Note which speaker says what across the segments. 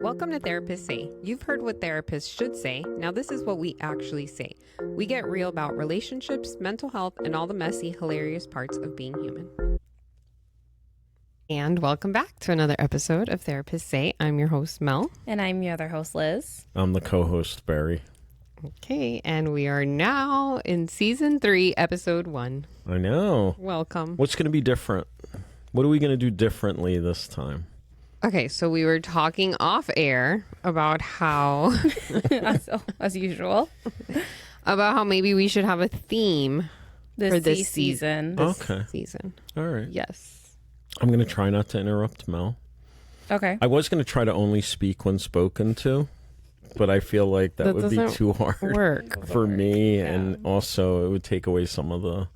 Speaker 1: Welcome to Therapists Say. You've heard what therapists should say. Now this is what we actually say. We get real about relationships, mental health, and all the messy, hilarious parts of being human. And welcome back to another episode of Therapists Say. I'm your host, Mel.
Speaker 2: And I'm your other host, Liz.
Speaker 3: I'm the co-host, Barry.
Speaker 1: Okay, and we are now in season 3, episode 1.
Speaker 3: I know.
Speaker 1: Welcome.
Speaker 3: What's going to be different? What are we going to do differently this time?
Speaker 1: Okay, so we were talking off air about how
Speaker 2: as usual,
Speaker 1: about how maybe we should have a theme for this
Speaker 2: season.
Speaker 3: Okay.
Speaker 1: season.
Speaker 3: All right.
Speaker 1: Yes.
Speaker 3: I'm going to try not to interrupt Mel.
Speaker 2: Okay.
Speaker 3: I was going to try to only speak when spoken to, but I feel like that would be
Speaker 1: doesn't
Speaker 3: too hard
Speaker 1: work.
Speaker 3: for me, and also it would take away some of the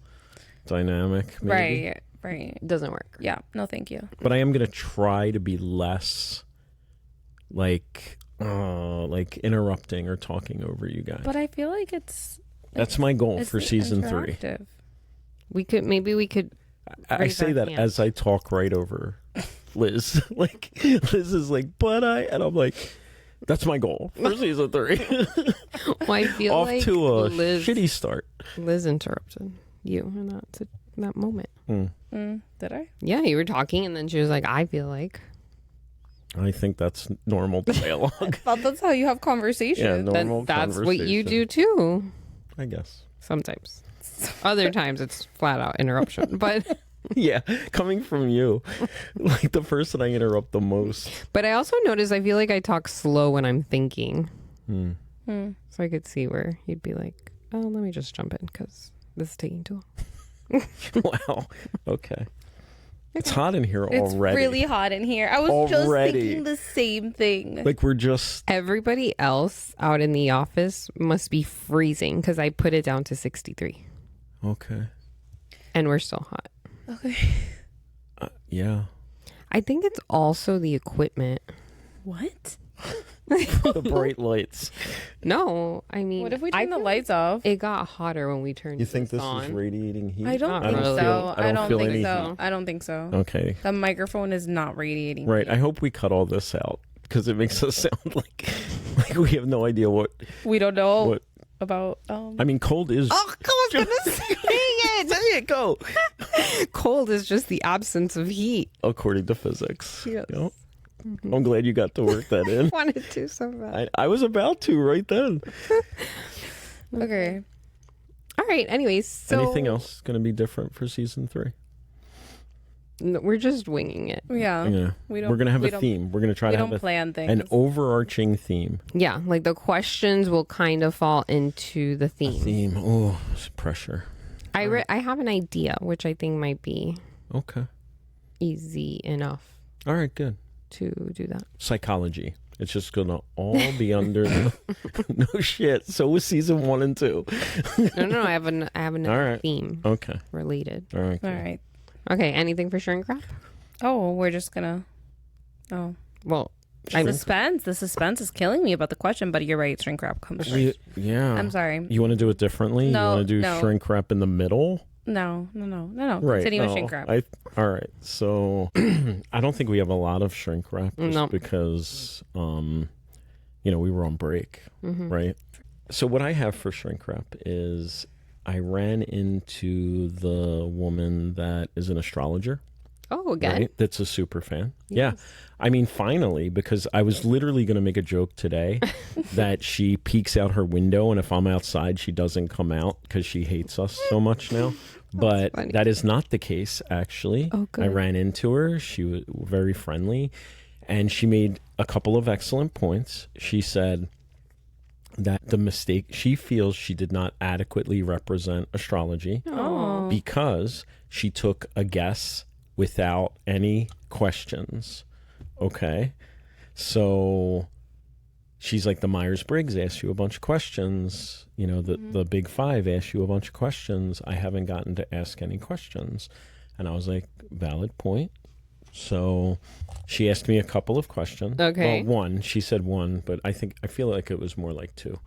Speaker 3: dynamic. Maybe.
Speaker 2: Right.
Speaker 1: It doesn't work.
Speaker 2: Yeah. No, thank you.
Speaker 3: But I am going to try to be less like interrupting or talking over you guys.
Speaker 2: But I feel like
Speaker 3: That's my goal
Speaker 2: it's
Speaker 3: for season 3.
Speaker 2: interactive.
Speaker 1: We could
Speaker 3: I say that as I talk right over Liz. Like, Liz is like, and I'm like, that's my goal for season 3.
Speaker 1: well, I feel
Speaker 3: Off
Speaker 1: like
Speaker 3: to a
Speaker 1: Liz
Speaker 3: shitty start.
Speaker 1: interrupted you in that moment.
Speaker 2: Did I?
Speaker 1: Yeah, you were talking and then she was like, I feel like.
Speaker 3: I think that's normal dialogue.
Speaker 2: I thought that's how you have conversations.
Speaker 3: Yeah, normal
Speaker 1: That's what you
Speaker 3: conversation.
Speaker 1: do too.
Speaker 3: I guess.
Speaker 1: Sometimes. Other times it's flat out interruption. But
Speaker 3: Yeah, coming from you, like the person I interrupt the most.
Speaker 1: I also notice I feel like I talk slow when I'm thinking.
Speaker 3: Hmm.
Speaker 1: So I could see where you'd be like, oh, let me just jump in because this is taking too long.
Speaker 3: Wow. Okay. It's hot in here
Speaker 2: It's
Speaker 3: already.
Speaker 2: really hot in here. I was just thinking the same thing.
Speaker 3: Like we're just.
Speaker 1: Everybody else out in the office must be freezing because I put it down to 63
Speaker 3: Okay.
Speaker 1: and we're still hot.
Speaker 2: Okay.
Speaker 3: Yeah.
Speaker 1: I think it's also the equipment.
Speaker 2: What?
Speaker 3: The bright lights.
Speaker 1: No, I mean,
Speaker 2: What if we
Speaker 1: I
Speaker 2: turn the
Speaker 1: feel
Speaker 2: lights off?
Speaker 1: It got hotter when we turned
Speaker 3: You think this
Speaker 1: on.
Speaker 3: is radiating heat?
Speaker 2: I don't
Speaker 1: Not
Speaker 2: think
Speaker 1: really.
Speaker 2: so.
Speaker 3: I don't feel
Speaker 2: think
Speaker 3: any
Speaker 2: so.
Speaker 3: heat.
Speaker 2: I don't think so.
Speaker 3: Okay.
Speaker 2: The microphone is not radiating.
Speaker 3: Right.
Speaker 2: heat.
Speaker 3: I hope we cut all this out because it makes us sound like we have no idea what.
Speaker 2: We don't know
Speaker 3: What?
Speaker 2: about.
Speaker 3: I mean, cold is.
Speaker 1: Oh, I was gonna say it.
Speaker 3: Say it, go.
Speaker 1: Cold is just the absence of heat.
Speaker 3: According to physics.
Speaker 1: Yes.
Speaker 3: Yep. I'm glad you got to work that in.
Speaker 1: Wanted to so bad.
Speaker 3: I was about to right then.
Speaker 2: Okay.
Speaker 1: All right. Anyways, so
Speaker 3: Anything else going to be different for season 3?
Speaker 1: No, we're just winging it.
Speaker 2: Yeah.
Speaker 3: Yeah.
Speaker 2: We don't.
Speaker 3: We're going to have
Speaker 2: we
Speaker 3: a
Speaker 2: don't-
Speaker 3: theme. We're going to try
Speaker 2: We
Speaker 3: to have
Speaker 2: don't plan things.
Speaker 3: an overarching theme.
Speaker 1: Yeah, like the questions will kind of fall into the theme.
Speaker 3: Oh, it's pressure.
Speaker 1: I have an idea, which I think might be
Speaker 3: Okay.
Speaker 1: easy enough
Speaker 3: All right, good.
Speaker 1: to do that.
Speaker 3: Psychology. It's just going to all be under the... No shit. So was season 1 and 2.
Speaker 1: No, I have another
Speaker 3: All right.
Speaker 1: theme
Speaker 3: Okay.
Speaker 1: related.
Speaker 3: All right.
Speaker 2: All right.
Speaker 1: Okay, anything for shrink wrap?
Speaker 2: Oh, we're just gonna. Oh,
Speaker 1: Well, I
Speaker 2: suspense. The suspense is killing me about the question. But you're right. Shrink wrap comes first.
Speaker 3: Yeah.
Speaker 2: I'm sorry.
Speaker 3: You want to do it differently?
Speaker 2: No,
Speaker 3: You want to do
Speaker 2: no.
Speaker 3: shrink wrap in the middle?
Speaker 2: No.
Speaker 3: Right.
Speaker 2: Continue with
Speaker 3: no,
Speaker 2: shrink wrap.
Speaker 3: All right. So I don't think we have a lot of shrink wrap just
Speaker 1: No.
Speaker 3: because, we were on break, right? So what I have for shrink wrap is I ran into the woman that is an astrologer.
Speaker 1: Oh, again.
Speaker 3: Right? That's a super fan. Yeah. I mean, finally, because I was literally going to make a joke today that she peeks out her window and if I'm outside, she doesn't come out because she hates us so much now. But
Speaker 1: funny.
Speaker 3: that is not the case, actually.
Speaker 1: Oh, good.
Speaker 3: I ran into her. She was very friendly and she made a couple of excellent points. She said that the mistake, she feels she did not adequately represent astrology
Speaker 2: Oh.
Speaker 3: because she took a guess without any questions. Okay. So she's like, the Myers-Briggs asks you a bunch of questions. You know, the Big Five asks you a bunch of questions. I haven't gotten to ask any questions. And I was like, valid point. So she asked me a couple of questions.
Speaker 1: Okay.
Speaker 3: Well, one, she said one, but I feel like it was more like 2.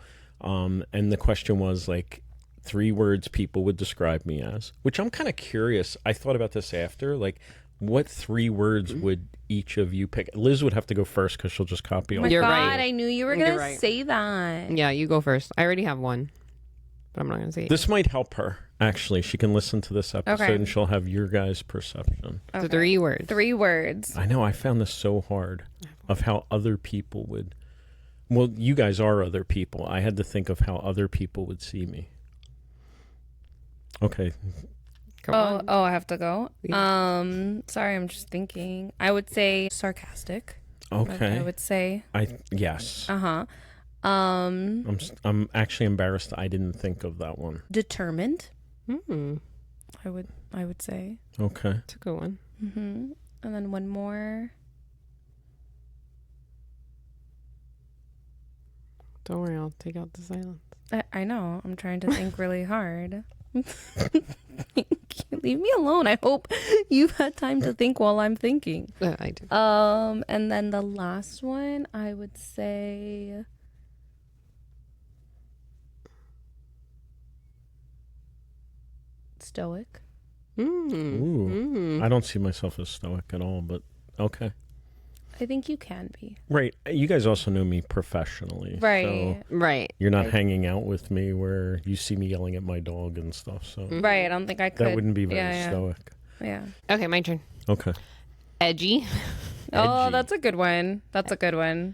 Speaker 3: And the question was like, 3 words people would describe me as, which I'm kind of curious. I thought about this after, like, what 3 words would each of you pick? Liz would have to go first because she'll just copy all.
Speaker 2: My
Speaker 1: You're
Speaker 2: God,
Speaker 1: right.
Speaker 2: I knew you were
Speaker 1: You're
Speaker 2: gonna
Speaker 1: right.
Speaker 2: say that.
Speaker 1: Yeah, you go first. I already have one, but I'm not going to say it.
Speaker 3: This might help her, actually. She can listen to this episode
Speaker 2: Okay.
Speaker 3: and she'll have your guys' perception.
Speaker 1: So
Speaker 2: Okay.
Speaker 1: 3 words.
Speaker 2: 3 words.
Speaker 3: I know, I found this so hard of how other people would... Well, you guys are other people. I had to think of how other people would see me. Okay.
Speaker 1: Come on.
Speaker 2: Oh, I have to go.
Speaker 1: Yeah.
Speaker 2: Sorry, I'm just thinking. I would say sarcastic.
Speaker 3: Okay.
Speaker 2: I would say.
Speaker 3: Yes.
Speaker 2: Uh-huh.
Speaker 3: I'm actually embarrassed I didn't think of that one.
Speaker 2: Determined.
Speaker 1: Mm,
Speaker 2: I would say.
Speaker 3: Okay.
Speaker 1: that's a good one.
Speaker 2: Mm-hmm. And then one more.
Speaker 1: Don't worry, I'll take out the silence.
Speaker 2: I know. I'm trying to think really hard. Leave me alone. I hope you've had time to think while I'm thinking.
Speaker 1: I do.
Speaker 2: And then the last one, I would say stoic.
Speaker 3: Ooh. I don't see myself as stoic at all, but okay.
Speaker 2: I think you can be.
Speaker 3: Right. You guys also know me professionally.
Speaker 2: Right.
Speaker 3: So
Speaker 1: Right.
Speaker 3: you're not hanging out with me where you see me yelling at my dog and stuff. So
Speaker 2: Right. I don't think I could.
Speaker 3: that wouldn't be very
Speaker 2: yeah.
Speaker 3: stoic.
Speaker 2: Yeah.
Speaker 1: Okay, my turn.
Speaker 3: Okay.
Speaker 1: Edgy.
Speaker 2: Oh,
Speaker 3: Edgy.
Speaker 2: that's a good one. That's a good one.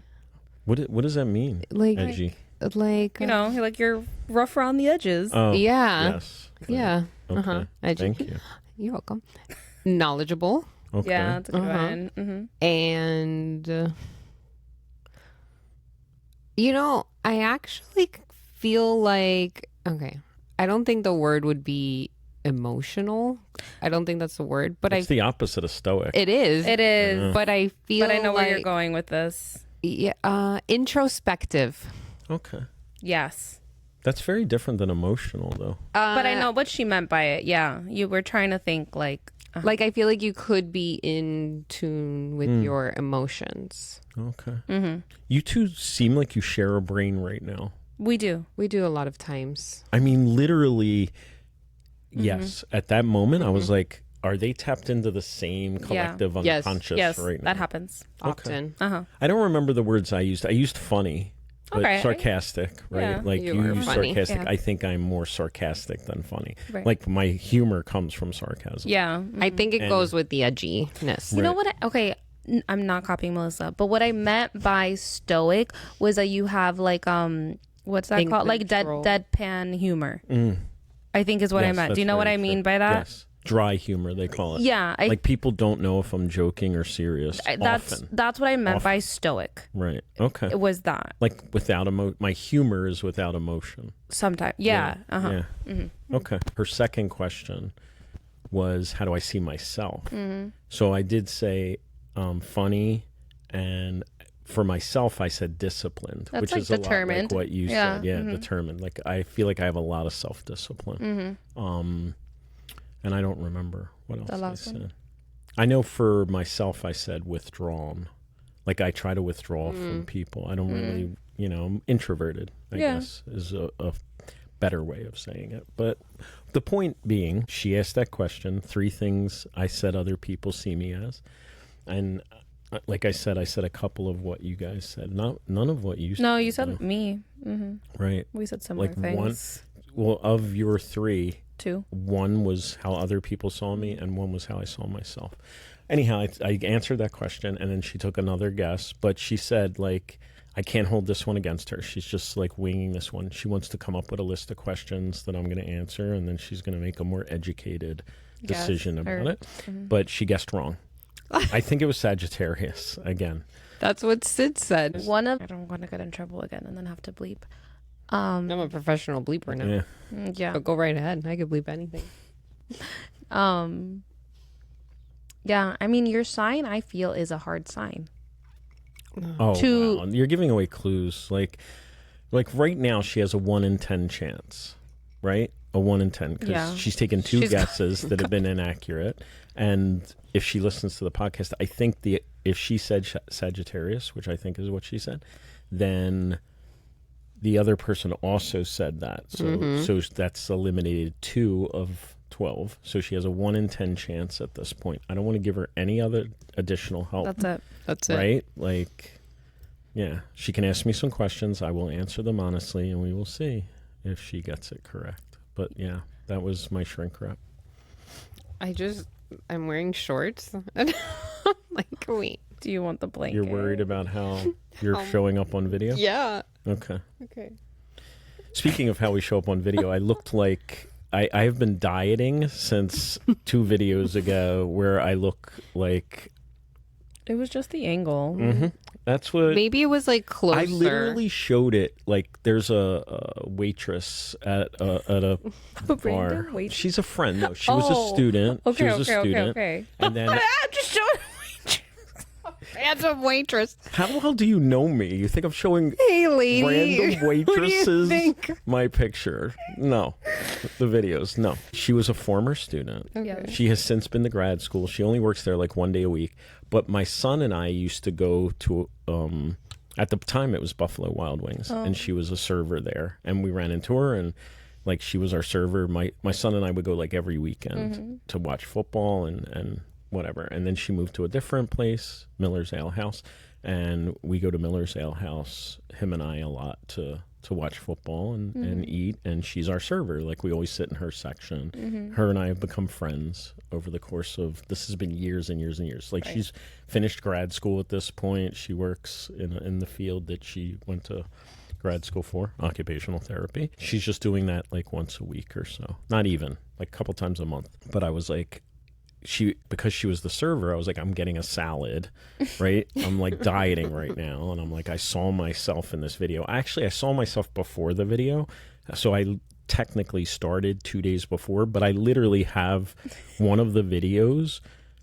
Speaker 3: What does that mean?
Speaker 1: Like,
Speaker 3: Edgy.
Speaker 1: like,
Speaker 2: You know, like you're rough around the edges.
Speaker 3: Oh.
Speaker 1: yeah.
Speaker 3: Yes.
Speaker 1: Yeah.
Speaker 3: Okay.
Speaker 1: Uh-huh. Edgy.
Speaker 3: Thank you.
Speaker 1: You're welcome. Knowledgeable.
Speaker 3: Okay.
Speaker 2: Yeah, that's a good
Speaker 1: Uh-huh.
Speaker 2: one. Mm-hmm.
Speaker 1: And, you know, I actually feel like, okay, I don't think the word would be emotional. I don't think that's the word, but
Speaker 3: It's the opposite of stoic.
Speaker 1: it is.
Speaker 2: It is.
Speaker 1: But I feel
Speaker 2: But I know
Speaker 1: like,
Speaker 2: where you're going with this.
Speaker 1: Yeah, introspective.
Speaker 3: Okay.
Speaker 2: Yes.
Speaker 3: That's very different than emotional, though.
Speaker 2: But I know what she meant by it. Yeah. You were trying to think like
Speaker 1: Like, I feel like you could be in tune with your emotions.
Speaker 3: Okay.
Speaker 2: mm-hmm.
Speaker 3: You two seem like you share a brain right now.
Speaker 2: We do.
Speaker 1: We do a lot of times.
Speaker 3: I mean, literally, yes. At that moment, I was like, are they tapped into the same collective
Speaker 1: Yes.
Speaker 3: unconscious
Speaker 2: Yes,
Speaker 3: right now?
Speaker 2: that happens.
Speaker 1: Often.
Speaker 2: Uh-huh.
Speaker 3: I don't remember the words I used. I used funny, but
Speaker 2: Okay.
Speaker 3: sarcastic, right?
Speaker 2: Yeah.
Speaker 3: Like
Speaker 1: You
Speaker 3: you
Speaker 1: are
Speaker 3: use
Speaker 1: funny.
Speaker 3: sarcastic.
Speaker 2: Yeah.
Speaker 3: I think I'm more sarcastic than funny.
Speaker 2: Right.
Speaker 3: Like my humor comes from sarcasm.
Speaker 2: Yeah.
Speaker 1: I think it
Speaker 3: And-
Speaker 1: goes with the edginess.
Speaker 2: You know
Speaker 3: Right.
Speaker 2: what? Okay, I'm not copying Melissa, but what I meant by stoic was that you have like what's that
Speaker 1: In
Speaker 2: called? Like
Speaker 1: control.
Speaker 2: deadpan humor.
Speaker 3: Mm.
Speaker 2: I think is what I
Speaker 3: Yes,
Speaker 2: meant. Do
Speaker 3: that's
Speaker 2: you know what
Speaker 3: very
Speaker 2: I mean
Speaker 3: true.
Speaker 2: by that?
Speaker 3: Yes. Dry humor, they call it.
Speaker 2: Yeah,
Speaker 3: Like people don't know if I'm joking or serious.
Speaker 2: that's
Speaker 3: often.
Speaker 2: what I meant by
Speaker 3: Often.
Speaker 2: stoic.
Speaker 3: Right. Okay.
Speaker 2: It was that
Speaker 3: Like without my humor is without emotion.
Speaker 2: sometimes. Yeah. Uh-huh.
Speaker 3: Yeah. Okay. Her second question was, how do I see myself? So I did say funny, and for myself, I said disciplined,
Speaker 2: That's
Speaker 3: which
Speaker 2: like
Speaker 3: is a
Speaker 2: determined.
Speaker 3: lot like what you
Speaker 2: Yeah.
Speaker 3: said. Yeah, determined. Like I feel like I have a lot of self-discipline. And I don't remember what else
Speaker 2: The
Speaker 3: I
Speaker 2: last
Speaker 3: said.
Speaker 2: one?
Speaker 3: I know for myself, I said withdrawn. Like I try to withdraw from people. I don't really, I'm introverted, I
Speaker 2: Yeah.
Speaker 3: guess, is a better way of saying it. But the point being, she asked that question, 3 things I said other people see me as. And like I said a couple of what you guys said. None of what you said.
Speaker 2: No, you said
Speaker 3: though.
Speaker 2: me.
Speaker 3: Right.
Speaker 2: We said similar
Speaker 3: Like
Speaker 2: things
Speaker 3: Well, of your 3,
Speaker 2: too.
Speaker 3: one was how other people saw me, and one was how I saw myself. Anyhow, I answered that question, and then she took another guess. But she said, like, I can't hold this one against her. She's just, like, winging this one. She wants to come up with a list of questions that I'm going to answer, and then she's going to make a more educated decision about it. But she guessed wrong. I think it was Sagittarius, again.
Speaker 1: That's what Sid said.
Speaker 2: I don't want to get in trouble again and then have to bleep.
Speaker 1: I'm a professional bleeper now.
Speaker 3: Yeah.
Speaker 2: Yeah.
Speaker 1: But go right ahead. I could bleep anything.
Speaker 2: Yeah, I mean, your sign, I feel, is a hard sign.
Speaker 3: Oh,
Speaker 2: To-
Speaker 3: wow. You're giving away clues. Like right now, she has a 1 in 10 chance, right? A 1 in 10, because
Speaker 2: Yeah.
Speaker 3: she's taken 2
Speaker 2: She's-
Speaker 3: guesses that have been inaccurate. And if she listens to the podcast, I think if she said Sagittarius, which I think is what she said, then the other person also said that. So that's eliminated 2 of 12. So she has a 1 in 10 chance at this point. I don't want to give her any other additional help.
Speaker 2: That's it.
Speaker 3: Right? Like, yeah, she can ask me some questions. I will answer them honestly, and we will see if she gets it correct. But yeah, that was my shrink wrap.
Speaker 1: I'm wearing shorts. Like, wait.
Speaker 2: Do you want the blanket?
Speaker 3: You're worried about how you're showing up on video?
Speaker 1: Yeah.
Speaker 3: Okay.
Speaker 1: Okay.
Speaker 3: Speaking of how we show up on video, I looked like I have been dieting since 2 videos ago where I look like...
Speaker 2: It was just the angle.
Speaker 3: Mm-hmm. That's what...
Speaker 1: Maybe it was like closer.
Speaker 3: I literally showed it. Like, there's a waitress at a bar. She's a friend. No, she was a student.
Speaker 2: Okay,
Speaker 3: she was a student.
Speaker 2: Okay.
Speaker 3: And then...
Speaker 2: I'm just showing
Speaker 1: Random waitress.
Speaker 3: How the hell do you know me? You think I'm showing
Speaker 1: Hey, lady.
Speaker 3: random
Speaker 1: What do you
Speaker 3: waitresses
Speaker 1: think?
Speaker 3: my picture? No. The videos, no. She was a former student.
Speaker 2: Okay.
Speaker 3: She has since been to grad school. She only works there like 1 day a week. But my son and I used to go to, at the time it was Buffalo Wild Wings, and she was a server there. And we ran into her, and like she was our server. My son and I would go like every weekend to watch football and whatever. And then she moved to a different place, Miller's Ale House. And we go to Miller's Ale House, him and I, a lot to watch football and eat. And she's our server. Like, we always sit in her section. Her and I have become friends over the course of, this has been years and years and years. Like, she's finished grad school at this point. She works in the field that she went to grad school for, occupational therapy. She's just doing that like once a week or so. Not even, like a couple times a month. But I was like, because she was the server, I was like, I'm getting a salad, right? I'm like dieting right now. And I'm like, I saw myself in this video. Actually, I saw myself before the video. So I technically started 2 days before, but I literally have one of the videos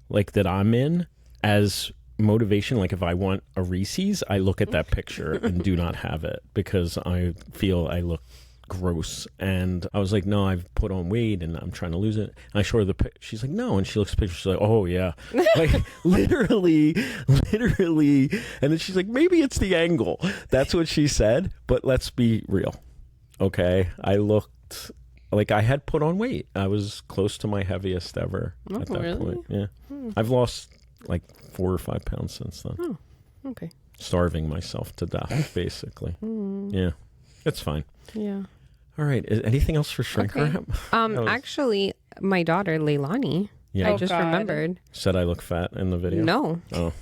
Speaker 3: like that I'm in as motivation. Like, if I want a Reese's, I look at that picture and do not have it because I feel I look gross. And I was like, no, I've put on weight and I'm trying to lose it. And I show her the picture. She's like, no. And she looks at the picture. She's like, oh yeah. Like, literally. And then she's like, maybe it's the angle. That's what she said. But let's be real. Okay. I looked like I had put on weight. I was close to my heaviest ever at that point. Yeah. I've lost like 4 or 5 pounds since then.
Speaker 1: Oh, okay.
Speaker 3: Starving myself to death, basically. Yeah. It's fine.
Speaker 1: Yeah.
Speaker 3: All right. Anything else for shrink wrap?
Speaker 1: Actually, my daughter, Leilani,
Speaker 3: Yeah.
Speaker 1: I just remembered.
Speaker 3: Said I look fat in the video?
Speaker 1: No.
Speaker 3: Oh.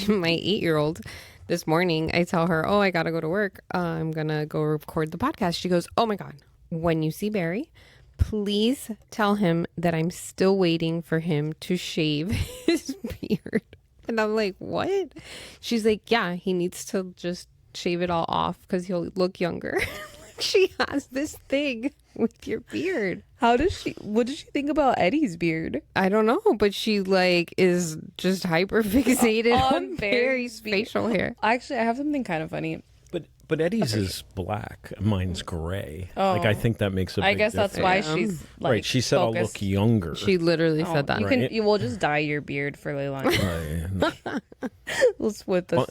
Speaker 1: My 8-year-old, this morning, I tell her, oh, I got to go to work. I'm going to go record the podcast. She goes, oh my God, when you see Barry, please tell him that I'm still waiting for him to shave his beard. And I'm like, what? She's like, yeah, he needs to just shave it all off because he'll look younger. She has this thing with your beard.
Speaker 2: What does she think about Eddie's beard?
Speaker 1: I don't know, but she like is just hyper fixated on Barry's facial hair.
Speaker 2: Actually, I have something kind of funny.
Speaker 3: But Eddie's is black. Mine's gray. Like, I think that makes a big
Speaker 2: guess that's why she's like,
Speaker 3: right. She said
Speaker 2: focused.
Speaker 3: I'll look younger.
Speaker 1: She literally said that.
Speaker 2: You will just dye your beard for Leilani. Let's with this.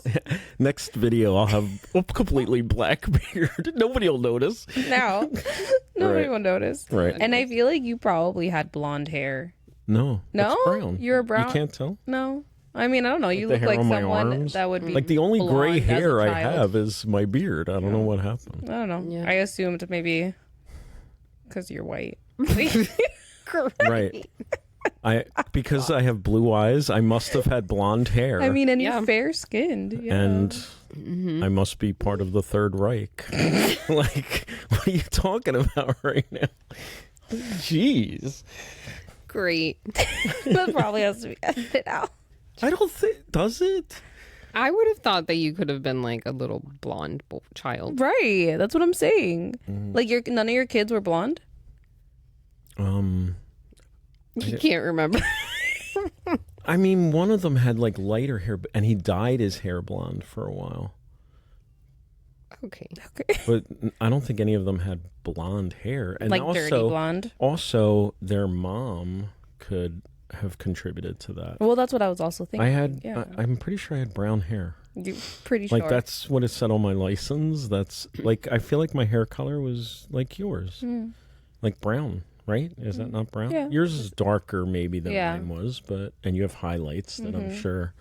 Speaker 3: Next video, I'll have a completely black beard. Nobody will notice.
Speaker 2: No, nobody will notice.
Speaker 3: Right.
Speaker 2: And I feel like you probably had blonde hair.
Speaker 3: No.
Speaker 2: No?
Speaker 3: It's brown.
Speaker 2: You're brown.
Speaker 3: You can't tell?
Speaker 2: No. I mean, I don't know. You
Speaker 3: the
Speaker 2: look
Speaker 3: hair
Speaker 2: like
Speaker 3: on my
Speaker 2: someone
Speaker 3: arms?
Speaker 2: that would be
Speaker 3: Like, the only gray
Speaker 2: blonde as a
Speaker 3: hair I
Speaker 2: child.
Speaker 3: have is my beard. I don't know what happened.
Speaker 2: I don't know.
Speaker 1: Yeah.
Speaker 2: I assumed maybe because you're white.
Speaker 3: Right. Because I have blue eyes, I must have had blonde hair.
Speaker 2: I mean, and you're fair skinned. Yeah.
Speaker 3: And I must be part of the Third Reich. Like, what are you talking about right now? Jeez.
Speaker 1: Great.
Speaker 2: that probably has to be edited out.
Speaker 3: I don't think, does it?
Speaker 1: I would have thought that you could have been like a little blonde child.
Speaker 2: Right. That's what I'm saying. Like, none of your kids were blonde?
Speaker 1: You can't remember.
Speaker 3: I mean, one of them had like lighter hair, and he dyed his hair blonde for a while.
Speaker 1: Okay.
Speaker 3: But I don't think any of them had blonde hair. And
Speaker 2: Like
Speaker 3: also,
Speaker 2: dirty blonde?
Speaker 3: Also, their mom could have contributed to that.
Speaker 2: Well, that's what I was also thinking.
Speaker 3: I'm pretty sure I had brown hair.
Speaker 2: You're pretty sure.
Speaker 3: Like, that's what it said on my license. That's like, I feel like my hair color was like yours. Like brown. right? Is that not brown?
Speaker 2: Yeah.
Speaker 3: Yours is darker maybe than
Speaker 2: Yeah.
Speaker 3: mine was, and you have highlights that I'm sure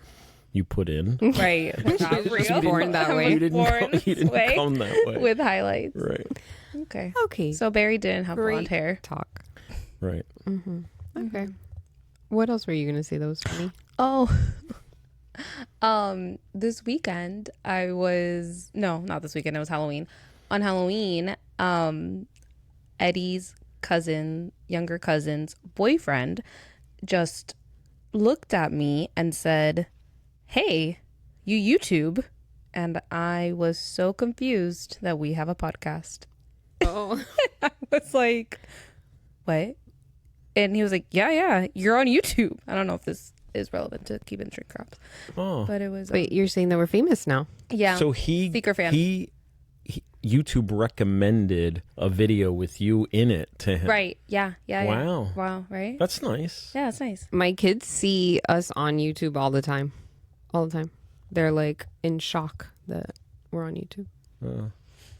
Speaker 3: you put in.
Speaker 2: Right. Not
Speaker 1: Just
Speaker 2: real.
Speaker 1: born that
Speaker 2: I'm
Speaker 1: way.
Speaker 3: You didn't,
Speaker 2: born
Speaker 3: come, you didn't
Speaker 2: way
Speaker 3: come that way.
Speaker 2: with highlights.
Speaker 3: Right,
Speaker 2: Okay.
Speaker 1: Okay.
Speaker 2: So Barry didn't have
Speaker 1: Great
Speaker 2: blonde hair.
Speaker 1: talk.
Speaker 3: right.
Speaker 1: Okay. What else were you going to say that was funny?
Speaker 2: Oh. This weekend not this weekend, it was Halloween. On Halloween, Eddie's younger cousin's boyfriend just looked at me and said, "Hey, you YouTube." And I was so confused that we have a podcast.
Speaker 1: Oh.
Speaker 2: I was like, "What?" And he was like, yeah, you're on YouTube. I don't know if this is relevant to keeping shrink wraps,
Speaker 3: Oh.
Speaker 2: but it was
Speaker 1: Wait, you're saying that we're famous now?
Speaker 2: yeah.
Speaker 3: So
Speaker 2: Seeker fan.
Speaker 3: he YouTube recommended a video with you in it to him.
Speaker 2: Right. Yeah.
Speaker 3: Wow.
Speaker 2: Wow. Right.
Speaker 3: That's nice.
Speaker 2: Yeah, it's nice.
Speaker 1: My kids see us on YouTube all the time. All the time. They're like in shock that we're on YouTube.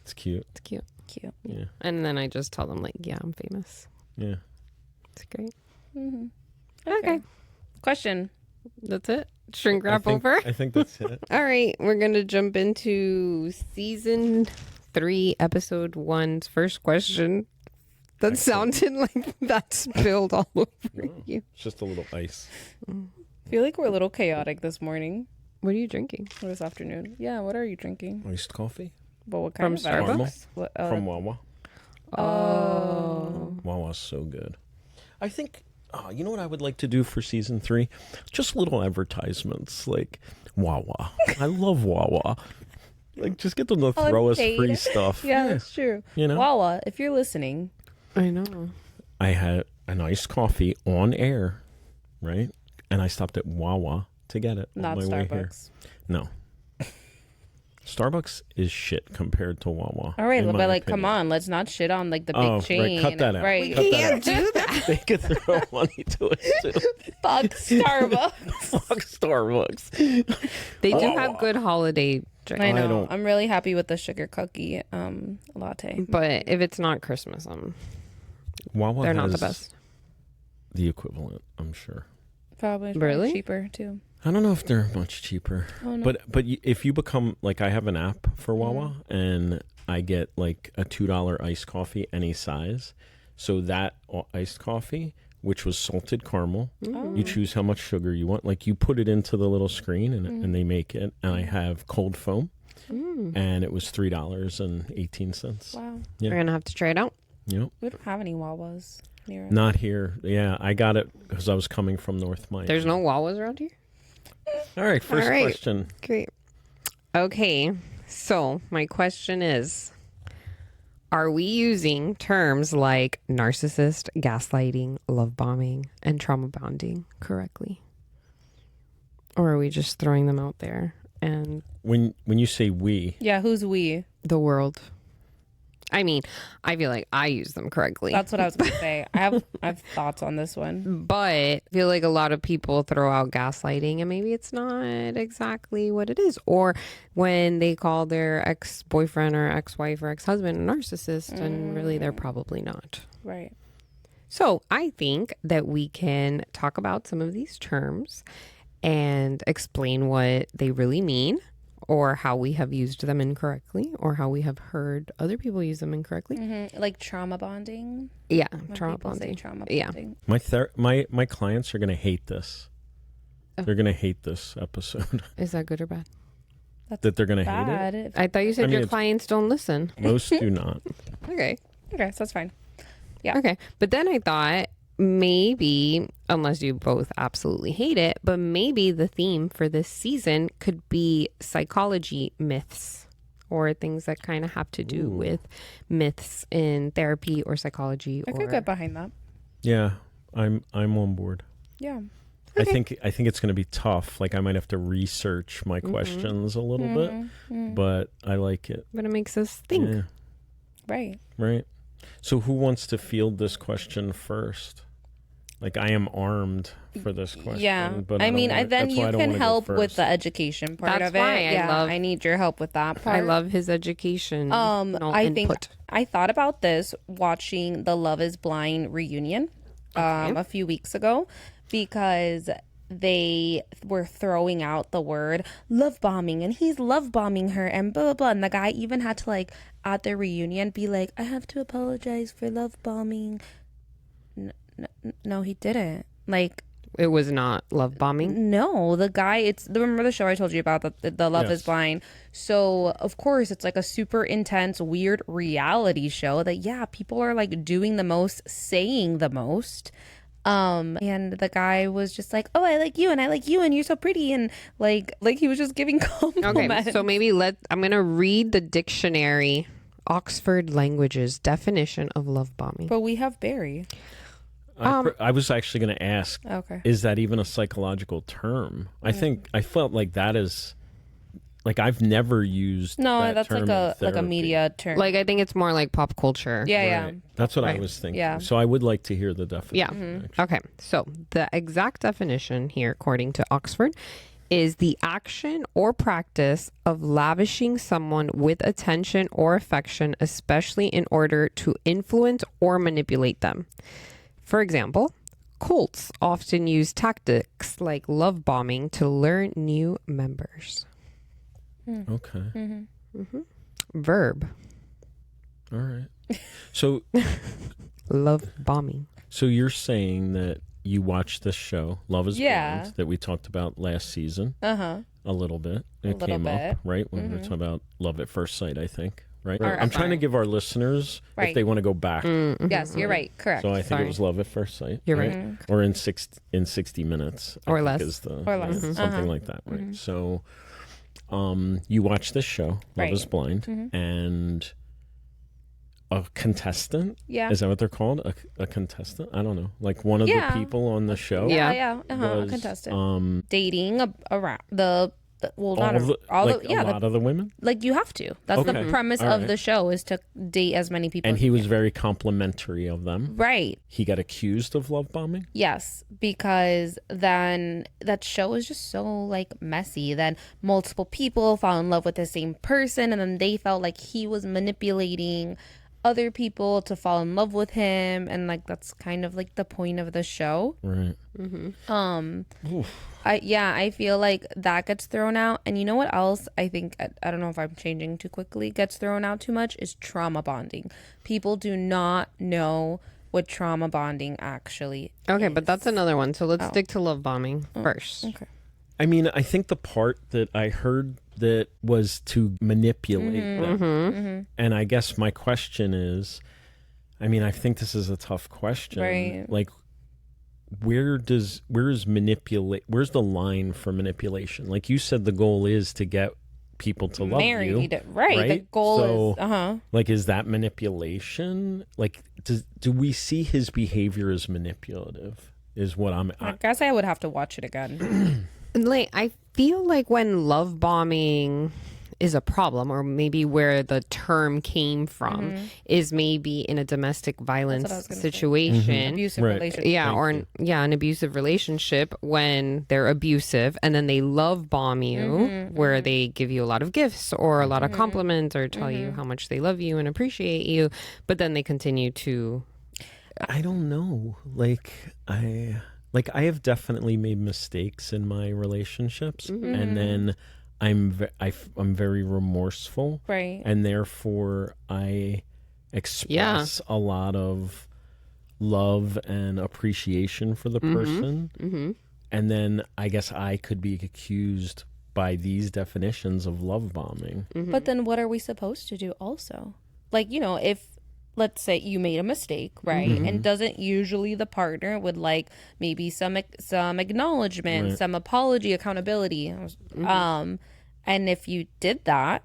Speaker 3: It's cute.
Speaker 1: It's cute.
Speaker 2: Cute.
Speaker 3: Yeah.
Speaker 1: And then I just tell them like, yeah, I'm famous.
Speaker 3: Yeah.
Speaker 1: It's great.
Speaker 2: Okay. Question.
Speaker 1: That's it. Shrink wrap over.
Speaker 3: I think that's it.
Speaker 1: All right. We're going to jump into season 3, episode 1's first question. That sounded like that spilled all over you.
Speaker 3: It's just a little ice.
Speaker 2: I feel like we're a little chaotic this morning
Speaker 1: What are you drinking?
Speaker 2: or this afternoon. Yeah. What are you drinking?
Speaker 3: Iced coffee
Speaker 2: Well, what kind
Speaker 1: From
Speaker 2: of
Speaker 1: Starbucks?
Speaker 2: What,
Speaker 3: from Wawa.
Speaker 2: oh.
Speaker 3: Wawa's so good. I think, you know what I would like to do for season 3? Just little advertisements like Wawa. I love Wawa. Like, just get them to throw us
Speaker 2: Unpaid.
Speaker 3: free stuff.
Speaker 2: Yeah, that's true.
Speaker 3: You know?
Speaker 2: Wawa, if you're listening,
Speaker 1: I know.
Speaker 3: I had an iced coffee on air, right? And I stopped at Wawa to get it
Speaker 2: not
Speaker 3: on my way here.
Speaker 2: Starbucks.
Speaker 3: No. Starbucks is shit compared to Wawa.
Speaker 2: All right,
Speaker 3: in
Speaker 2: but
Speaker 3: my
Speaker 2: like,
Speaker 3: opinion.
Speaker 2: come on, let's not shit on like the big
Speaker 3: Oh, right,
Speaker 2: chain.
Speaker 3: cut that out.
Speaker 2: Right.
Speaker 3: Cut that
Speaker 1: Can't do that.
Speaker 3: They could throw money to it too.
Speaker 2: Fuck Starbucks.
Speaker 3: Fuck Starbucks.
Speaker 1: They do have good holiday drinks.
Speaker 2: I know.
Speaker 3: don't-
Speaker 2: I'm really happy with the sugar cookie latte.
Speaker 1: But if it's not Christmas,
Speaker 3: Wawa
Speaker 1: they're not the
Speaker 3: has
Speaker 1: best.
Speaker 3: the equivalent, I'm sure.
Speaker 2: Probably
Speaker 1: Really?
Speaker 2: cheaper too.
Speaker 3: I don't know if they're much cheaper.
Speaker 2: Oh no.
Speaker 3: But if you become, like, I have an app for Wawa and I get like a $2 iced coffee any size. So that iced coffee, which was salted caramel, you choose how much sugar you want. Like, you put it into the little screen and they make it. And I have cold foam and it was $3.18.
Speaker 2: Wow.
Speaker 3: Yeah.
Speaker 1: We're going to have to try it out.
Speaker 3: Yep.
Speaker 2: We don't have any Wawas near us.
Speaker 3: Not here. Yeah, I got it because I was coming from North Miami.
Speaker 1: There's no Wawas around here?
Speaker 3: All right, first
Speaker 1: All right.
Speaker 3: question.
Speaker 1: Great. Okay. So my question is, are we using terms like narcissist, gaslighting, love bombing, and trauma bonding correctly? Or are we just throwing them out there and
Speaker 3: When you say we,
Speaker 2: Yeah, who's we?
Speaker 1: the world? I mean, I feel like I use them correctly.
Speaker 2: That's what I was gonna say. I have thoughts on this one.
Speaker 1: But I feel like a lot of people throw out gaslighting and maybe it's not exactly what it is. Or when they call their ex-boyfriend or ex-wife or ex-husband a narcissist and really they're probably not.
Speaker 2: Right.
Speaker 1: So I think that we can talk about some of these terms and explain what they really mean or how we have used them incorrectly or how we have heard other people use them incorrectly.
Speaker 2: Like trauma bonding.
Speaker 1: Yeah,
Speaker 2: When
Speaker 1: trauma
Speaker 2: people say
Speaker 1: bonding.
Speaker 2: trauma
Speaker 1: Yeah.
Speaker 2: bonding.
Speaker 3: my clients are going to hate this. They're going to hate this episode.
Speaker 1: Is that good or bad?
Speaker 2: That's
Speaker 3: That they're going to hate it.
Speaker 2: bad. If-
Speaker 1: I thought you said
Speaker 3: I mean,
Speaker 1: your
Speaker 3: it's-
Speaker 1: clients don't listen.
Speaker 3: Most do not.
Speaker 1: Okay.
Speaker 2: Okay, so that's fine. Yeah.
Speaker 1: Okay. But then I thought maybe, unless you both absolutely hate it, but maybe the theme for this season could be psychology myths or things that kind of have to do with myths in therapy or psychology.
Speaker 2: I
Speaker 1: or
Speaker 2: could get behind that.
Speaker 3: Yeah, I'm on board.
Speaker 2: Yeah.
Speaker 3: I think it's going to be tough. Like, I might have to research my questions a little bit, but I like it.
Speaker 1: But it makes us think.
Speaker 3: Yeah,
Speaker 2: Right.
Speaker 3: right. So who wants to field this question first? Like, I am armed for this question.
Speaker 2: Yeah,
Speaker 3: but
Speaker 2: I
Speaker 3: don't
Speaker 2: mean,
Speaker 3: wanna-
Speaker 2: then
Speaker 3: that's why I
Speaker 2: you
Speaker 3: don't
Speaker 2: can
Speaker 3: wanna go
Speaker 2: help with
Speaker 3: first.
Speaker 2: the education part
Speaker 1: That's
Speaker 2: of it.
Speaker 1: why
Speaker 2: I need your help with that part.
Speaker 1: I love his education.
Speaker 2: I think
Speaker 1: input.
Speaker 2: I thought about this watching the Love is Blind reunion a few weeks ago, because they were throwing out the word love bombing, and he's love bombing her and blah blah blah, and the guy even had to, like, at the reunion be like, I have to apologize for love bombing. No, he didn't. Like,
Speaker 1: It was not love bombing.
Speaker 2: no, the guy, remember the show I told you about, the Love is
Speaker 3: Yes.
Speaker 2: Blind? So of course it's like a super intense, weird reality show that, yeah, people are like doing the most, saying the most. And the guy was just like, oh, I like you and I like you and you're so pretty, and like he was just giving compliments.
Speaker 1: Okay, so maybe I'm going to read the dictionary, Oxford Languages definition of love bombing.
Speaker 2: But we have Barry.
Speaker 3: I was actually going to ask,
Speaker 2: Okay.
Speaker 3: is that even a psychological term? I felt like that is, like, I've never used
Speaker 2: No,
Speaker 3: that
Speaker 2: that's
Speaker 3: term
Speaker 2: like
Speaker 3: in
Speaker 2: a
Speaker 3: therapy.
Speaker 2: media term.
Speaker 1: Like, I think it's more like pop culture.
Speaker 2: yeah.
Speaker 3: Right. That's what I
Speaker 1: Right.
Speaker 3: was thinking.
Speaker 2: Yeah.
Speaker 3: So I would like to hear the
Speaker 1: Yeah.
Speaker 3: definition. actually.
Speaker 1: Okay. So the exact definition here, according to Oxford, is the action or practice of lavishing someone with attention or affection, especially in order to influence or manipulate them. For example, cults often use tactics like love bombing to lure new members.
Speaker 3: Okay.
Speaker 1: Verb,
Speaker 3: All right. So
Speaker 1: love bombing.
Speaker 3: so you're saying that you watched this show, Love is
Speaker 2: Yeah.
Speaker 3: Blind, that we talked about last season a little bit. It
Speaker 2: little
Speaker 3: came
Speaker 2: bit.
Speaker 3: up, right? When we were talking about Love at First Sight, I think. Right?
Speaker 2: Or-
Speaker 3: I'm trying to
Speaker 2: sorry.
Speaker 3: give our listeners, if
Speaker 2: Right.
Speaker 3: they want to go back.
Speaker 2: Yes, you're right. Correct.
Speaker 3: So I think
Speaker 1: Sorry.
Speaker 3: it was Love at First Sight.
Speaker 1: You're
Speaker 3: right? Or in 60 minutes. I
Speaker 1: Or
Speaker 3: think
Speaker 1: less.
Speaker 3: Is the,
Speaker 2: Or less.
Speaker 3: Something like that, right? So you watch this show, Love
Speaker 2: Right.
Speaker 3: is Blind, and a contestant,
Speaker 2: Yeah.
Speaker 3: is that what they're called? A contestant? I don't know. Like one of
Speaker 2: Yeah.
Speaker 3: the people on the show.
Speaker 1: Yeah.
Speaker 2: A
Speaker 3: was,
Speaker 2: contestant. Dating around well,
Speaker 3: all
Speaker 2: not
Speaker 3: of the,
Speaker 2: all
Speaker 3: like
Speaker 2: the, yeah,
Speaker 3: a lot of the women.
Speaker 2: like you have to. That's
Speaker 3: Okay.
Speaker 2: the premise
Speaker 3: All
Speaker 2: of
Speaker 3: right.
Speaker 2: the show, is to date as many people.
Speaker 3: And
Speaker 2: as
Speaker 3: he
Speaker 2: you
Speaker 3: was
Speaker 2: can.
Speaker 3: very complimentary of them.
Speaker 2: Right.
Speaker 3: He got accused of love bombing.
Speaker 2: Yes, because then that show is just so like messy. Then multiple people fall in love with the same person, and then they felt like he was manipulating other people to fall in love with him, and like that's kind of like the point of the show.
Speaker 3: Right.
Speaker 2: I feel like that gets thrown out. And you know what else I think, I don't know if I'm changing too quickly, gets thrown out too much, is trauma bonding. People do not know what trauma bonding actually
Speaker 1: Okay,
Speaker 2: is.
Speaker 1: but that's another one. So let's stick to love bombing first.
Speaker 2: Okay.
Speaker 3: I mean, I think the part that I heard that was to manipulate them. And I guess my question is, I mean, I think this is a tough question.
Speaker 2: Right.
Speaker 3: Like, where's the line for manipulation? Like you said, the goal is to get people to love you.
Speaker 2: Married, right? The
Speaker 3: right?
Speaker 2: goal
Speaker 3: So,
Speaker 2: is
Speaker 3: like, is that manipulation? Like, do we see his behavior as manipulative? Is what
Speaker 2: I guess I would have to watch it again.
Speaker 1: Like, I feel like when love bombing is a problem, or maybe where the term came from, is maybe in a domestic violence
Speaker 2: I was gonna say.
Speaker 1: situation.
Speaker 2: Abusive
Speaker 3: Right.
Speaker 2: relationship.
Speaker 1: Yeah,
Speaker 3: Thank
Speaker 1: or
Speaker 3: you.
Speaker 1: an abusive relationship, when they're abusive and then they love bomb you, where they give you a lot of gifts or a lot of compliments or tell you how much they love you and appreciate you, but then they continue to.
Speaker 3: I don't know. I have definitely made mistakes in my relationships, and then I'm very remorseful,
Speaker 2: Right.
Speaker 3: and therefore I express a lot of love and appreciation for the person, and then I guess I could be accused by these definitions of love bombing.
Speaker 2: But then what are we supposed to do also? Like, if let's say you made a mistake, right? And doesn't usually the partner would like maybe some acknowledgement, some apology, accountability. And if you did that,